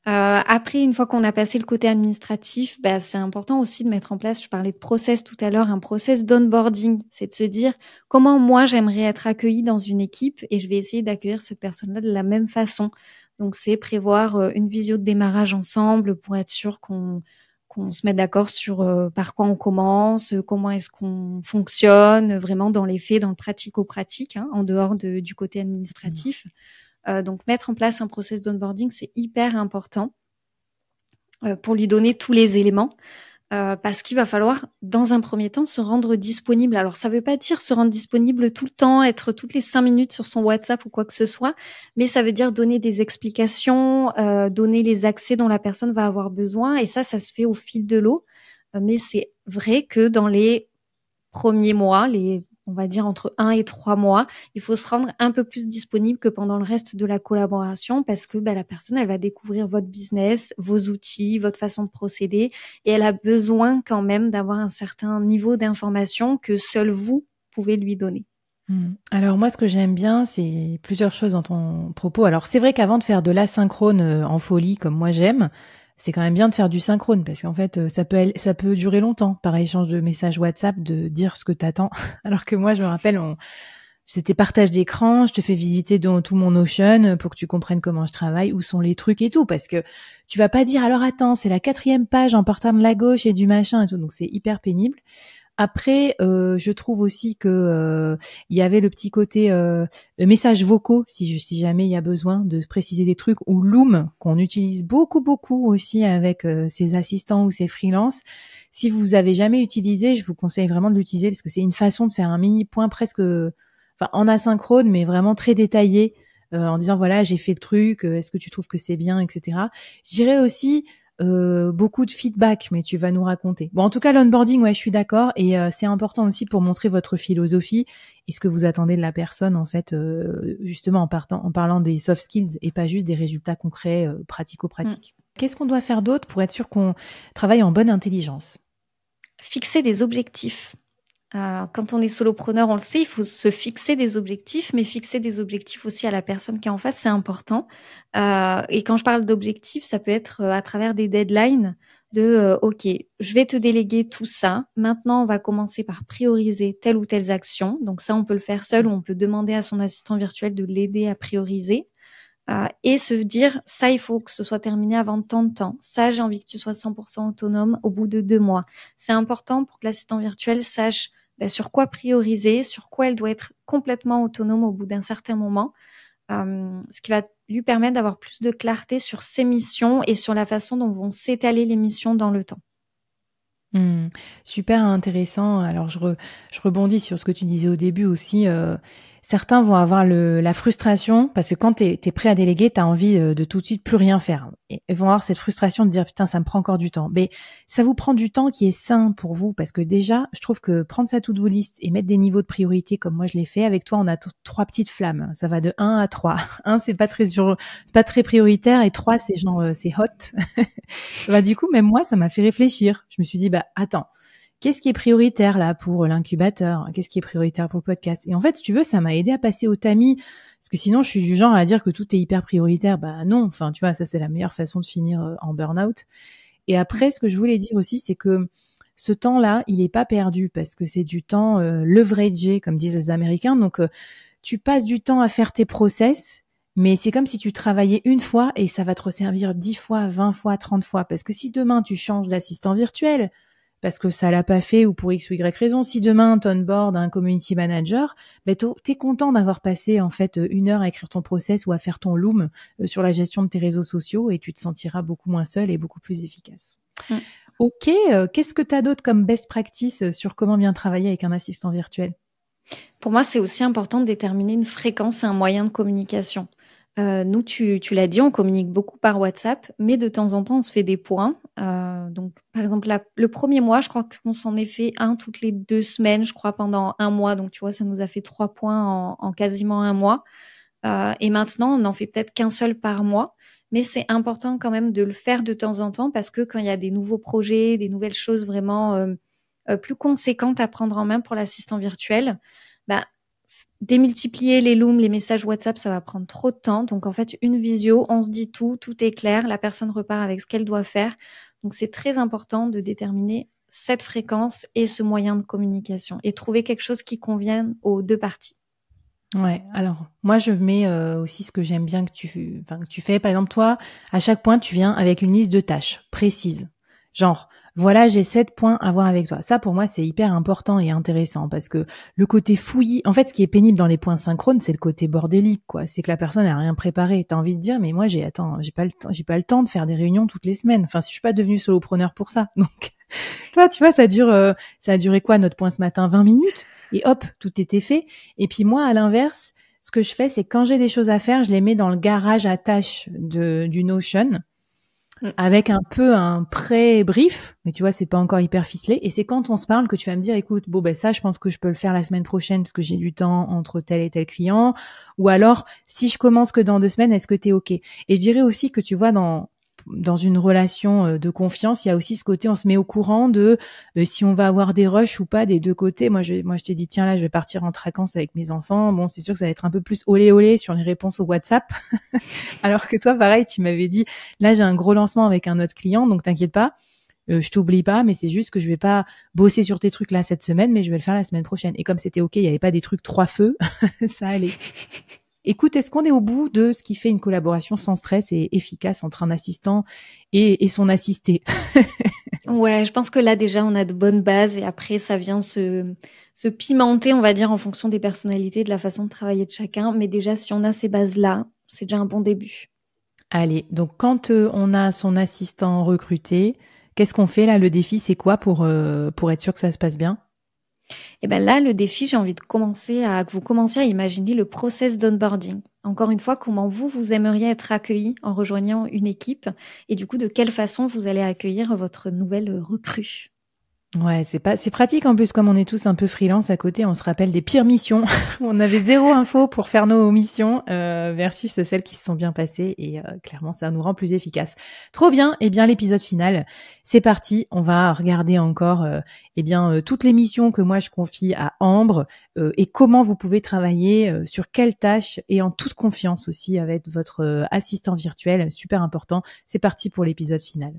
Après, une fois qu'on a passé le côté administratif, bah, c'est important aussi de mettre en place, je parlais de process tout à l'heure, un process d'onboarding. C'est de se dire comment moi j'aimerais être accueillie dans une équipe et je vais essayer d'accueillir cette personne-là de la même façon. Donc, c'est prévoir une visio de démarrage ensemble pour être sûr qu'on se mette d'accord sur par quoi on commence, comment est-ce qu'on fonctionne, vraiment dans les faits, dans le pratico-pratique, hein, en dehors du côté administratif. Donc, mettre en place un process d'onboarding, c'est hyper important pour lui donner tous les éléments parce qu'il va falloir, dans un premier temps, se rendre disponible. Alors, ça ne veut pas dire se rendre disponible tout le temps, être toutes les 5 minutes sur son WhatsApp ou quoi que ce soit, mais ça veut dire donner des explications, donner les accès dont la personne va avoir besoin. Et ça se fait au fil de l'eau. Mais c'est vrai que dans les premiers mois, on va dire entre 1 et 3 mois, il faut se rendre un peu plus disponible que pendant le reste de la collaboration parce que la personne, elle va découvrir votre business, vos outils, votre façon de procéder et elle a besoin quand même d'avoir un certain niveau d'information que seul vous pouvez lui donner. Alors moi, ce que j'aime bien, c'est plusieurs choses dans ton propos. Alors c'est vrai qu'avant de faire de l'asynchrone en folie comme moi j'aime, c'est quand même bien de faire du synchrone parce qu'en fait ça peut durer longtemps par échange de messages WhatsApp de dire ce que t'attends. Alors que moi je me rappelle c'était partage d'écran, je te fais visiter dans tout mon Notion pour que tu comprennes comment je travaille, où sont les trucs et tout parce que tu vas pas dire alors attends c'est la 4e page en partant de la gauche et du machin et tout donc c'est hyper pénible. Après, je trouve aussi que il y avait le petit côté messages vocaux, si jamais il y a besoin de se préciser des trucs, ou Loom qu'on utilise beaucoup aussi avec ses assistants ou ses freelances. Si vous avez jamais utilisé, je vous conseille vraiment de l'utiliser parce que c'est une façon de faire un mini point presque, enfin en asynchrone, mais vraiment très détaillé, en disant voilà j'ai fait le truc, est-ce que tu trouves que c'est bien, etc. Je dirais aussi beaucoup de feedback, mais tu vas nous raconter. Bon, en tout cas, l'onboarding, ouais, je suis d'accord, et c'est important aussi pour montrer votre philosophie et ce que vous attendez de la personne, en fait, justement en parlant des soft skills et pas juste des résultats concrets, pratico-pratiques. Qu'est-ce qu'on doit faire d'autre pour être sûr qu'on travaille en bonne intelligence? Fixer des objectifs. Quand on est solopreneur, on le sait, il faut se fixer des objectifs, mais fixer des objectifs aussi à la personne qui est en face, c'est important. Et quand je parle d'objectifs, ça peut être à travers des deadlines de OK, je vais te déléguer tout ça. Maintenant, on va commencer par prioriser telle ou telle action. Donc ça, on peut le faire seul ou on peut demander à son assistant virtuel de l'aider à prioriser. Et se dire, ça, il faut que ce soit terminé avant tant de temps. Ça, j'ai envie que tu sois 100% autonome au bout de 2 mois. C'est important pour que l'assistant virtuel sache sur quoi prioriser, sur quoi elle doit être complètement autonome au bout d'un certain moment. Ce qui va lui permettre d'avoir plus de clarté sur ses missions et sur la façon dont vont s'étaler les missions dans le temps. Super intéressant. Alors je rebondis sur ce que tu disais au début aussi. Certains vont avoir la frustration parce que quand t'es prêt à déléguer, t'as envie de tout de suite plus rien faire. Et ils vont avoir cette frustration de dire putain, ça me prend encore du temps. Mais ça vous prend du temps qui est sain pour vous parce que déjà, je trouve que prendre sa to-do list et mettre des niveaux de priorité comme moi je l'ai fait avec toi, on a trois petites flammes. Ça va de 1 à 3. 1, c'est pas très prioritaire et 3, c'est genre c'est hot. Bah du coup, même moi, ça m'a fait réfléchir. Je me suis dit bah attends. Qu'est-ce qui est prioritaire là pour l'incubateur? Qu'est-ce qui est prioritaire pour le podcast? Et en fait, si tu veux, ça m'a aidé à passer au tamis. Parce que sinon, je suis du genre à dire que tout est hyper prioritaire. Bah non, enfin, tu vois, ça c'est la meilleure façon de finir en burn-out. Et après, ce que je voulais dire aussi, c'est que ce temps-là, il est pas perdu parce que c'est du temps leveragé, comme disent les Américains. Donc, tu passes du temps à faire tes process, mais c'est comme si tu travaillais une fois et ça va te resservir 10 fois, 20 fois, 30 fois. Parce que si demain, tu changes d'assistant virtuel, parce que ça l'a pas fait ou pour X ou Y raison. Si demain t'onboard un community manager, ben t'es content d'avoir passé en fait 1 heure à écrire ton process ou à faire ton loom sur la gestion de tes réseaux sociaux et tu te sentiras beaucoup moins seul et beaucoup plus efficace. Ok, qu'est-ce que t'as d'autre comme best practice sur comment bien travailler avec un assistant virtuel? Pour moi, c'est aussi important de déterminer une fréquence et un moyen de communication. Nous, tu l'as dit, on communique beaucoup par WhatsApp, mais de temps en temps, on se fait des points. Donc, par exemple, le premier mois, je crois qu'on s'en est fait un toutes les 2 semaines, je crois, pendant 1 mois. Donc, tu vois, ça nous a fait 3 points en quasiment 1 mois. Et maintenant, on n'en fait peut-être qu'un seul par mois. Mais c'est important quand même de le faire de temps en temps parce que quand il y a des nouveaux projets, des nouvelles choses vraiment plus conséquentes à prendre en main pour l'assistant virtuel, bah, démultiplier les looms, les messages WhatsApp, ça va prendre trop de temps. Donc, en fait, une visio, on se dit tout est clair, la personne repart avec ce qu'elle doit faire. Donc, c'est très important de déterminer cette fréquence et ce moyen de communication et trouver quelque chose qui convienne aux 2 parties. Ouais, alors moi je mets aussi ce que j'aime bien que tu fais. Par exemple, toi, à chaque point, tu viens avec une liste de tâches précises. Genre, voilà, j'ai 7 points à voir avec toi. Ça, pour moi, c'est hyper important et intéressant parce que le côté fouillis, en fait, ce qui est pénible dans les points synchrones, c'est le côté bordélique, quoi. C'est que la personne n'a rien préparé. T'as envie de dire, mais moi, j'ai pas le temps de faire des réunions toutes les semaines. Enfin, si je suis pas devenue solopreneur pour ça. Donc, toi, tu vois, ça a duré quoi, notre point ce matin? 20 minutes? Et hop, tout était fait. Et puis moi, à l'inverse, ce que je fais, c'est que quand j'ai des choses à faire, je les mets dans le garage à tâches du Notion avec un peu un pré-brief, mais tu vois, c'est pas encore hyper ficelé. Et c'est quand on se parle que tu vas me dire, écoute, bon, ben ça, je pense que je peux le faire la semaine prochaine parce que j'ai du temps entre tel et tel client. Ou alors, si je commence que dans 2 semaines, est-ce que t'es OK? Et je dirais aussi que tu vois, dans une relation de confiance, il y a aussi ce côté, on se met au courant de si on va avoir des rushs ou pas des 2 côtés. Moi, je t'ai dit, tiens, là, je vais partir en vacances avec mes enfants. Bon, c'est sûr que ça va être un peu plus olé olé sur les réponses au WhatsApp. Alors que toi, pareil, tu m'avais dit, là, j'ai un gros lancement avec un autre client, donc t'inquiète pas. Je t'oublie pas, mais c'est juste que je vais pas bosser sur tes trucs là cette semaine, mais je vais le faire la semaine prochaine. Et comme c'était OK, il y avait pas des trucs 3 feux, ça allait. Écoute, est-ce qu'on est au bout de ce qui fait une collaboration sans stress et efficace entre un assistant et son assisté? Ouais, je pense que là, déjà, on a de bonnes bases et après, ça vient se pimenter, on va dire, en fonction des personnalités, de la façon de travailler de chacun. Mais déjà, si on a ces bases-là, c'est déjà un bon début. Allez, donc quand on a son assistant recruté, qu'est-ce qu'on fait là? Le défi, c'est quoi pour être sûr que ça se passe bien? Et ben là, le défi, j'ai envie de que vous commenciez à imaginer le process d'onboarding. Encore une fois, comment vous aimeriez être accueilli en rejoignant une équipe et du coup, de quelle façon vous allez accueillir votre nouvelle recrue. Ouais, c'est pratique en plus, comme on est tous un peu freelance à côté, on se rappelle des pires missions. On avait 0 info pour faire nos missions versus celles qui se sont bien passées et clairement ça nous rend plus efficaces. Trop bien. Eh bien l'épisode final, c'est parti. On va regarder encore toutes les missions que moi je confie à Ambre et comment vous pouvez travailler sur quelles tâches et en toute confiance aussi avec votre assistant virtuel, super important. C'est parti pour l'épisode final.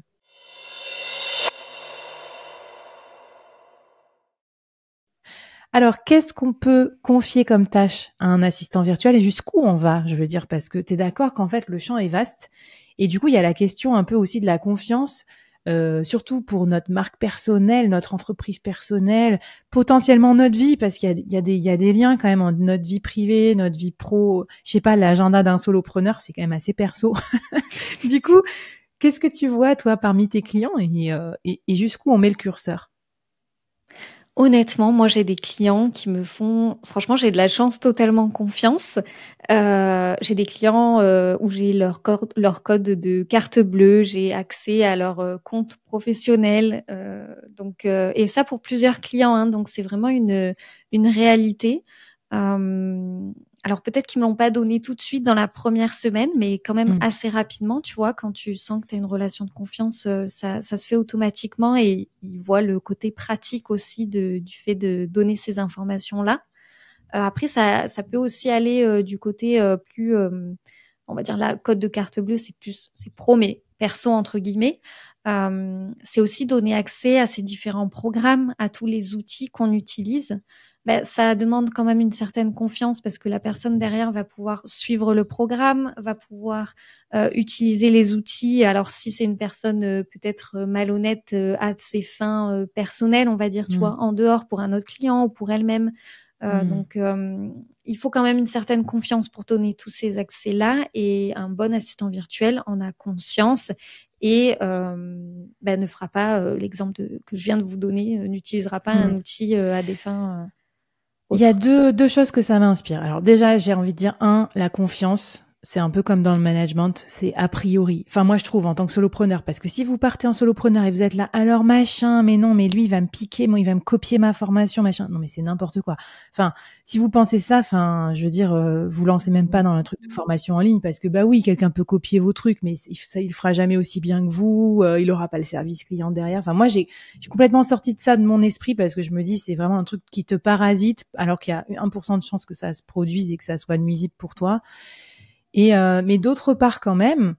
Alors, qu'est-ce qu'on peut confier comme tâche à un assistant virtuel et jusqu'où on va, je veux dire, parce que tu es d'accord qu'en fait, le champ est vaste. Et du coup, il y a la question un peu aussi de la confiance. surtout pour notre marque personnelle, notre entreprise personnelle, potentiellement notre vie, parce qu'il y a des liens quand même entre notre vie privée, notre vie pro. Je sais pas, l'agenda d'un solopreneur, c'est quand même assez perso. Du coup, qu'est-ce que tu vois, toi, parmi tes clients et jusqu'où on met le curseur? Honnêtement, moi, j'ai des clients qui me font franchement, j'ai de la chance, totalement confiance. J'ai des clients, où j'ai leur code de carte bleue, j'ai accès à leur, compte professionnel, et ça pour plusieurs clients, hein, donc c'est vraiment une réalité. Hem, alors peut-être qu'ils me l'ont pas donné tout de suite dans la première semaine, mais quand même Mmh. assez rapidement, tu vois? Quand tu sens que tu as une relation de confiance, ça se fait automatiquement et ils voient le côté pratique aussi du fait de donner ces informations-là. Après ça peut aussi aller, du côté, plus, on va dire la code de carte bleue, c'est pro mais perso entre guillemets. C'est aussi donner accès à ces différents programmes, à tous les outils qu'on utilise. Ça demande quand même une certaine confiance parce que la personne derrière va pouvoir suivre le programme, va pouvoir, utiliser les outils. Alors si c'est une personne, peut-être, malhonnête, à ses fins, personnelles, on va dire, tu Mmh. vois? En dehors pour un autre client ou pour elle-même. Mmh. Il faut quand même une certaine confiance pour donner tous ces accès-là et un bon assistant virtuel en a conscience et ne fera pas, l'exemple que je viens de vous donner, n'utilisera pas un Mmh. outil, à des fins, Il y a autres. deux choses que ça m'inspire. Alors déjà, j'ai envie de dire, la confiance. C'est un peu comme dans le management, c'est a priori. Enfin, moi, je trouve, en tant que solopreneur, parce que si vous partez en solopreneur et vous êtes là, alors machin, mais non, mais lui, il va me piquer, moi, il va me copier ma formation, machin. Non, mais c'est n'importe quoi. Enfin, si vous pensez ça, enfin, je veux dire, vous lancez même pas dans un truc de formation en ligne, parce que bah oui, quelqu'un peut copier vos trucs, mais ça, il le fera jamais aussi bien que vous, il aura pas le service client derrière. Enfin, moi, j'ai complètement sorti de ça de mon esprit, parce que je me dis, c'est vraiment un truc qui te parasite, alors qu'il y a 1% de chance que ça se produise et que ça soit nuisible pour toi. Mais d'autre part quand même,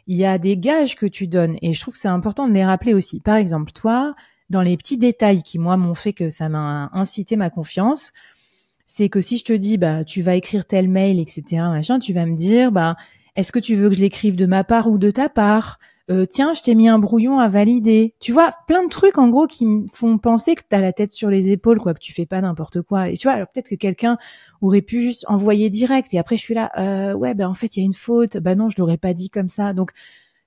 il y a des gages que tu donnes et je trouve que c'est important de les rappeler aussi. Par exemple, toi, dans les petits détails qui moi m'ont fait que ça m'a incité ma confiance, c'est que si je te dis bah tu vas écrire tel mail etc machin, tu vas me dire bah est-ce que tu veux que je l'écrive de ma part ou de ta part? Tiens, je t'ai mis un brouillon à valider. Tu vois, plein de trucs en gros qui me font penser que t'as la tête sur les épaules, quoi, que tu fais pas n'importe quoi. Et tu vois, alors peut-être que quelqu'un aurait pu juste envoyer direct. Et après, je suis là, ouais, ben en fait, il y a une faute. Bah non, je l'aurais pas dit comme ça. Donc,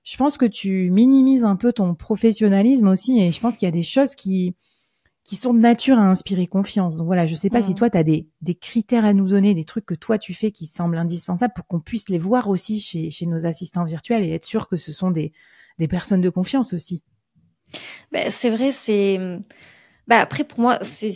je pense que tu minimises un peu ton professionnalisme aussi. Et je pense qu'il y a des choses qui sont de nature à inspirer confiance. Donc voilà, je sais pas si Mmh. toi, tu as des critères à nous donner, des trucs que toi tu fais qui semblent indispensables pour qu'on puisse les voir aussi chez nos assistants virtuels et être sûr que ce sont des personnes de confiance aussi. C'est vrai, après pour moi, c'est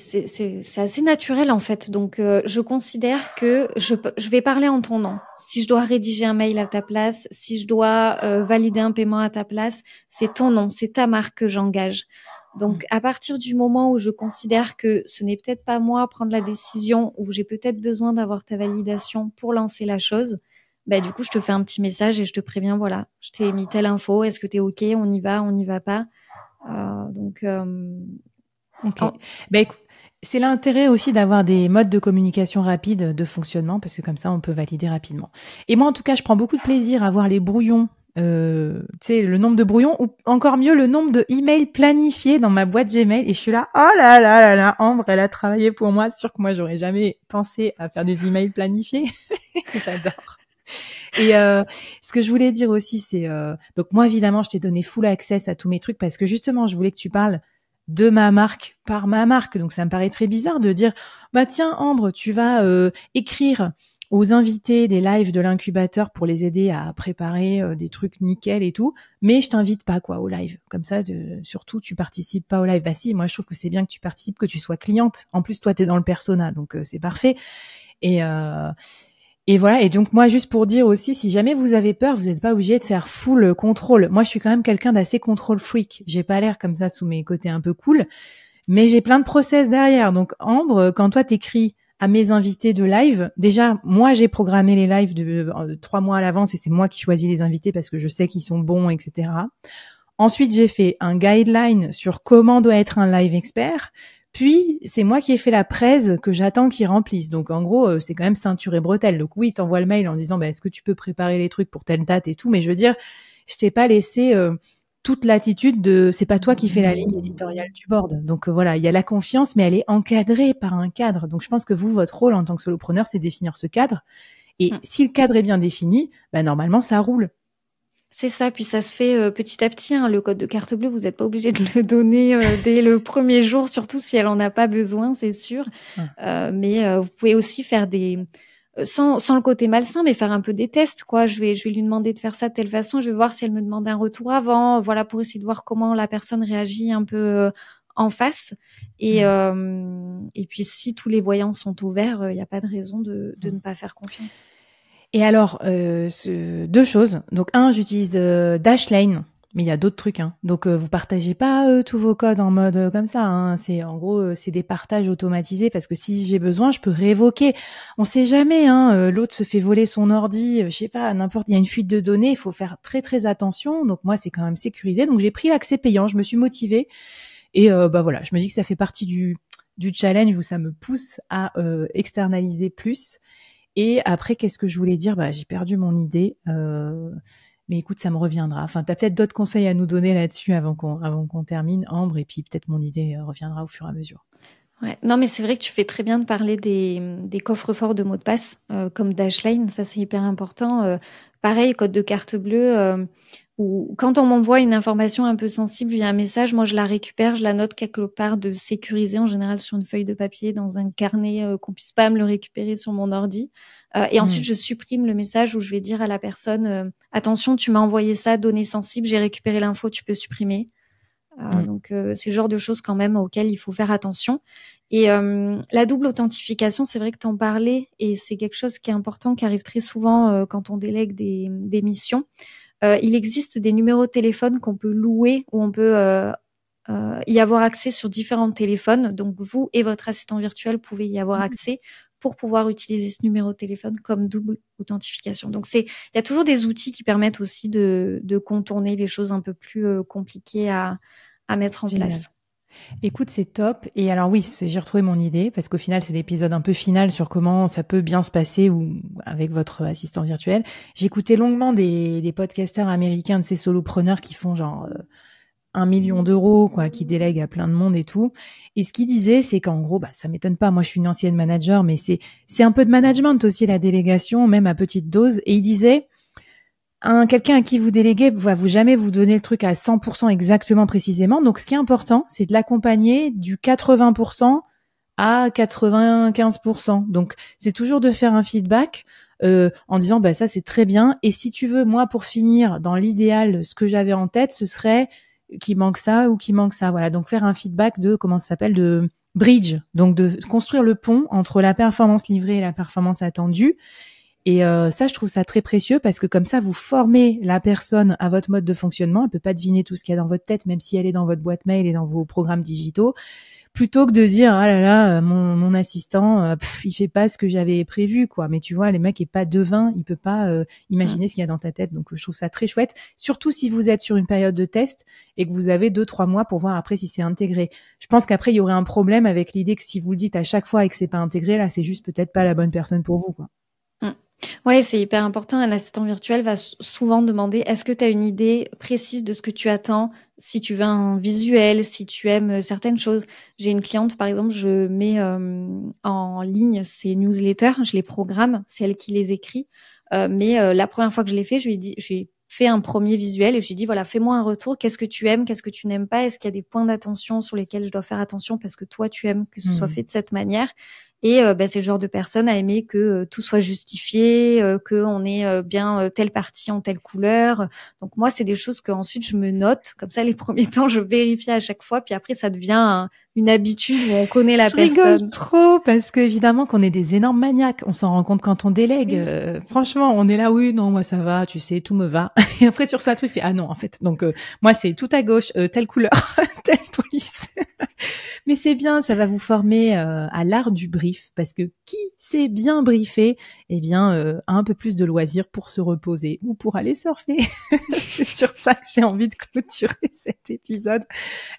assez naturel en fait. Donc, je considère que je vais parler en ton nom. Si je dois rédiger un mail à ta place, si je dois, valider un paiement à ta place, c'est ton nom, c'est ta marque que j'engage. Mm. Donc à partir du moment où je considère que ce n'est peut-être pas moi prendre la décision, ou j'ai peut-être besoin d'avoir ta validation pour lancer la chose, du coup, je te fais un petit message et je te préviens, voilà, je t'ai mis telle info, est-ce que tu es OK? On y va pas? Donc, Ok. en Ben écoute, c'est l'intérêt aussi d'avoir des modes de communication rapides de fonctionnement parce que comme ça on peut valider rapidement. Et moi en tout cas, je prends beaucoup de plaisir à voir les brouillons. Tu sais, le nombre de brouillons ou encore mieux le nombre de emails planifiés dans ma boîte Gmail et je suis là, oh là là là là, Ambre, elle a travaillé pour moi. C'est sûr que moi j'aurais jamais pensé à faire des emails planifiés. J'adore. Et ce que je voulais dire aussi, c'est donc moi évidemment, je t'ai donné full access à tous mes trucs parce que justement, je voulais que tu parles de ma marque par ma marque. Donc ça me paraît très bizarre de dire bah tiens Ambre, tu vas écrire aux invités des lives de l'incubateur pour les aider à préparer des trucs nickel et tout, mais je t'invite pas quoi au live. Comme ça, surtout tu participes pas au live. Bah si, moi je trouve que c'est bien que tu participes, que tu sois cliente. En plus toi t'es dans le persona, donc c'est parfait. Et et voilà, et donc moi, juste pour dire aussi, si jamais vous avez peur, vous n'êtes pas obligé de faire full contrôle. Moi, je suis quand même quelqu'un d'assez contrôle freak. J'ai pas l'air comme ça sous mes côtés un peu cool, mais j'ai plein de process derrière. Donc Ambre, quand toi t'écris à mes invités de live, déjà, moi j'ai programmé les lives de 3 mois à l'avance et c'est moi qui choisis les invités parce que je sais qu'ils sont bons, etc. Ensuite, j'ai fait un guideline sur comment doit être un live expert. Puis, c'est moi qui ai fait la presse que j'attends qu'ils remplissent. Donc, en gros, c'est quand même ceinture et bretelle. Donc, oui, t'envoies le mail en disant, est-ce que tu peux préparer les trucs pour telle date et tout. Mais je veux dire, je t'ai pas laissé toute l'attitude de c'est pas toi qui fais la ligne éditoriale du board. Donc voilà, il y a la confiance, mais elle est encadrée par un cadre. Donc je pense que vous, votre rôle en tant que solopreneur, c'est définir ce cadre. Et si le cadre est bien défini, bah normalement ça roule. C'est ça, puis ça se fait petit à petit. Hein. Le code de carte bleue, vous n'êtes pas obligé de le donner dès le premier jour, surtout si elle en a pas besoin, c'est sûr. Mais vous pouvez aussi faire des sans le côté malsain, mais faire un peu des tests, quoi. Je vais lui demander de faire ça de telle façon. Je vais voir si elle me demande un retour avant, voilà, pour essayer de voir comment la personne réagit un peu en face. Et puis si tous les voyants sont au vert, il n'y a pas de raison de ne pas faire confiance. Et alors, deux choses. Donc, j'utilise Dashlane, mais il y a d'autres trucs. Hein. Donc, vous partagez pas tous vos codes en mode comme ça. Hein. C'est en gros, c'est des partages automatisés parce que si j'ai besoin, je peux révoquer. On sait jamais. Hein, l'autre se fait voler son ordi, je sais pas, n'importe. Il y a une fuite de données. Il faut faire très très attention. Donc moi, c'est quand même sécurisé. Donc j'ai pris l'accès payant. Je me suis motivée et bah voilà, je me dis que ça fait partie du challenge où ça me pousse à externaliser plus. Et après, qu'est-ce que je voulais dire ? Bah, j'ai perdu mon idée. Mais écoute, ça me reviendra. Enfin, t'as peut-être d'autres conseils à nous donner là-dessus avant qu'on termine, Ambre, et puis peut-être mon idée reviendra au fur et à mesure. Ouais. Non, mais c'est vrai que tu fais très bien de parler des coffres-forts de mots de passe, comme Dashlane. Ça, c'est hyper important. Pareil, code de carte bleue, ou quand on m'envoie une information un peu sensible via un message, moi, je la récupère, je la note quelque part de sécurisé, en général sur une feuille de papier, dans un carnet, qu'on puisse pas me le récupérer sur mon ordi. Et ensuite, je supprime le message où je vais dire à la personne, attention, tu m'as envoyé ça, données sensibles, j'ai récupéré l'info, tu peux supprimer. Donc, c'est le genre de choses quand même auxquelles il faut faire attention. Et la double authentification, c'est vrai que tu en parlais et c'est quelque chose qui est important, qui arrive très souvent quand on délègue des missions. Il existe des numéros de téléphone qu'on peut louer ou on peut y avoir accès sur différents téléphones. Donc, vous et votre assistant virtuel pouvez y avoir accès pour pouvoir utiliser ce numéro de téléphone comme double authentification. Donc, il y a toujours des outils qui permettent aussi de contourner les choses un peu plus compliquées à mettre en place. Écoute, c'est top. Et alors oui, j'ai retrouvé mon idée parce qu'au final, c'est l'épisode un peu final sur comment ça peut bien se passer ou avec votre assistant virtuel. J'écoutais longuement des podcasteurs américains de ces solopreneurs qui font genre 1 million d'euros, quoi, qui délèguent à plein de monde et tout. Et ce qu'ils disaient, c'est qu'en gros, bah, ça m'étonne pas. Moi, je suis une ancienne manager, mais c'est un peu de management aussi, la délégation, même à petite dose. Et ils disaient, quelqu'un à qui vous déléguez va jamais vous donner le truc à 100% exactement précisément. Donc, ce qui est important, c'est de l'accompagner du 80% à 95%. Donc, c'est toujours de faire un feedback en disant, bah ça c'est très bien. Et si tu veux, moi, pour finir, dans l'idéal, ce que j'avais en tête, ce serait qu'il manque ça ou qu'il manque ça. Voilà. Donc, faire un feedback de comment ça s'appelle, de bridge. Donc, de construire le pont entre la performance livrée et la performance attendue. Et ça, je trouve ça très précieux parce que comme ça, vous formez la personne à votre mode de fonctionnement. Elle peut pas deviner tout ce qu'il y a dans votre tête, même si elle est dans votre boîte mail et dans vos programmes digitaux. Plutôt que de dire ah là là, mon assistant, il fait pas ce que j'avais prévu, quoi. Mais tu vois, les mecs est pas devin, il peut pas imaginer ce qu'il y a dans ta tête. Donc je trouve ça très chouette. Surtout si vous êtes sur une période de test et que vous avez 2-3 mois pour voir après si c'est intégré. Je pense qu'après il y aurait un problème avec l'idée que si vous le dites à chaque fois et que c'est pas intégré, là c'est juste peut-être pas la bonne personne pour vous, quoi. Ouais, c'est hyper important. Un assistant virtuel va souvent demander est-ce que tu as une idée précise de ce que tu attends, si tu veux un visuel, si tu aimes certaines choses. J'ai une cliente, par exemple, je mets en ligne ses newsletters, je les programme, c'est elle qui les écrit. Mais la première fois que je l'ai fait, je lui ai fait un premier visuel et je lui ai dit, voilà, fais-moi un retour. Qu'est-ce que tu aimes? Qu'est-ce que tu n'aimes pas? Est-ce qu'il y a des points d'attention sur lesquels je dois faire attention parce que toi, tu aimes que ce soit fait de cette manière? Et c'est le genre de personne à aimer que tout soit justifié, qu'on ait bien telle partie en telle couleur. Donc moi, c'est des choses que ensuite je me note. Comme ça, les premiers temps, je vérifie à chaque fois. Puis après, ça devient une habitude où on connaît la personne. Je rigole trop parce que évidemment qu'on est des énormes maniaques. On s'en rend compte quand on délègue. Franchement, on est là, oui, non, moi ça va, tu sais, tout me va. Et après, sur ça, tu fais, ah non, en fait. Donc moi, c'est tout à gauche, telle couleur, telle police. Mais c'est bien, ça va vous former à l'art du brief, parce que qui sait bien briefer, eh bien, a un peu plus de loisirs pour se reposer ou pour aller surfer. C'est sur ça que j'ai envie de clôturer cet épisode.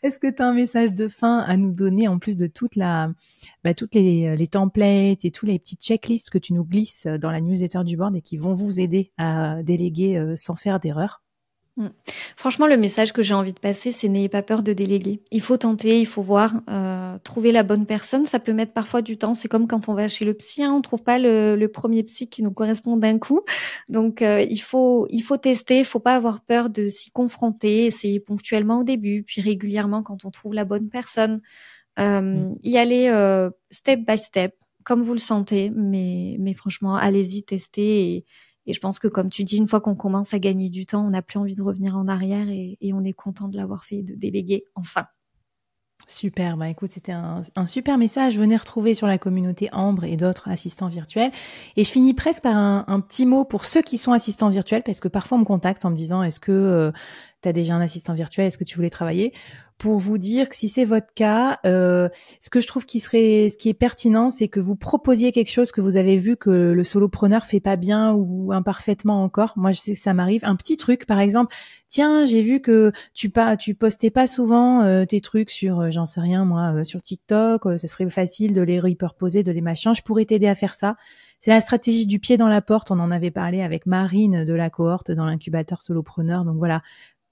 Est-ce que tu as un message de fin à nous donner en plus de toutes les templates et tous les petits checklists que tu nous glisses dans la newsletter du board et qui vont vous aider à déléguer sans faire d'erreur? Mmh. Franchement, le message que j'ai envie de passer, c'est n'ayez pas peur de déléguer. Il faut tenter, il faut voir, trouver la bonne personne. Ça peut mettre parfois du temps. C'est comme quand on va chez le psy, hein, on trouve pas le 1er psy qui nous correspond d'un coup. Donc il faut tester, il faut pas avoir peur de s'y confronter, essayer ponctuellement au début, puis régulièrement quand on trouve la bonne personne. Mmh. Y aller, step by step, comme vous le sentez, mais franchement, allez-y, testez et je pense que comme tu dis, une fois qu'on commence à gagner du temps, on n'a plus envie de revenir en arrière et on est content de l'avoir fait, de déléguer enfin. Super, bah écoute, c'était un super message. Venez retrouver sur la communauté Ambre et d'autres assistants virtuels. Et je finis presque par un petit mot pour ceux qui sont assistants virtuels, parce que parfois on me contacte en me disant, est-ce que tu as déjà un assistant virtuel, est-ce que tu voulais travailler? Pour vous dire que si c'est votre cas, ce que je trouve ce qui est pertinent, c'est que vous proposiez quelque chose que vous avez vu que le solopreneur fait pas bien ou imparfaitement encore. Moi, je sais que ça m'arrive. Un petit truc, par exemple, tiens, j'ai vu que tu postais pas souvent tes trucs sur, j'en sais rien moi, sur TikTok. Ça serait facile de les repurposer, de les machins. Je pourrais t'aider à faire ça. C'est la stratégie du pied dans la porte. On en avait parlé avec Marine de la cohorte dans l'incubateur solopreneur. Donc voilà.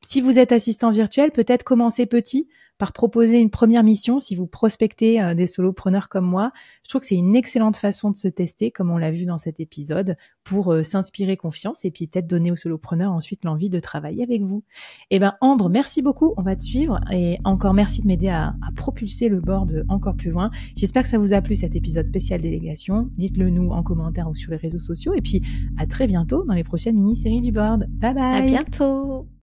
Si vous êtes assistant virtuel, peut-être commencer petit par proposer une première mission si vous prospectez des solopreneurs comme moi. Je trouve que c'est une excellente façon de se tester, comme on l'a vu dans cet épisode, pour s'inspirer confiance et puis peut-être donner aux solopreneurs ensuite l'envie de travailler avec vous. Eh ben Ambre, merci beaucoup, on va te suivre et encore merci de m'aider à propulser le board encore plus loin. J'espère que ça vous a plu cet épisode spécial délégation. Dites-le nous en commentaire ou sur les réseaux sociaux et puis à très bientôt dans les prochaines mini-séries du board. Bye bye. À bientôt.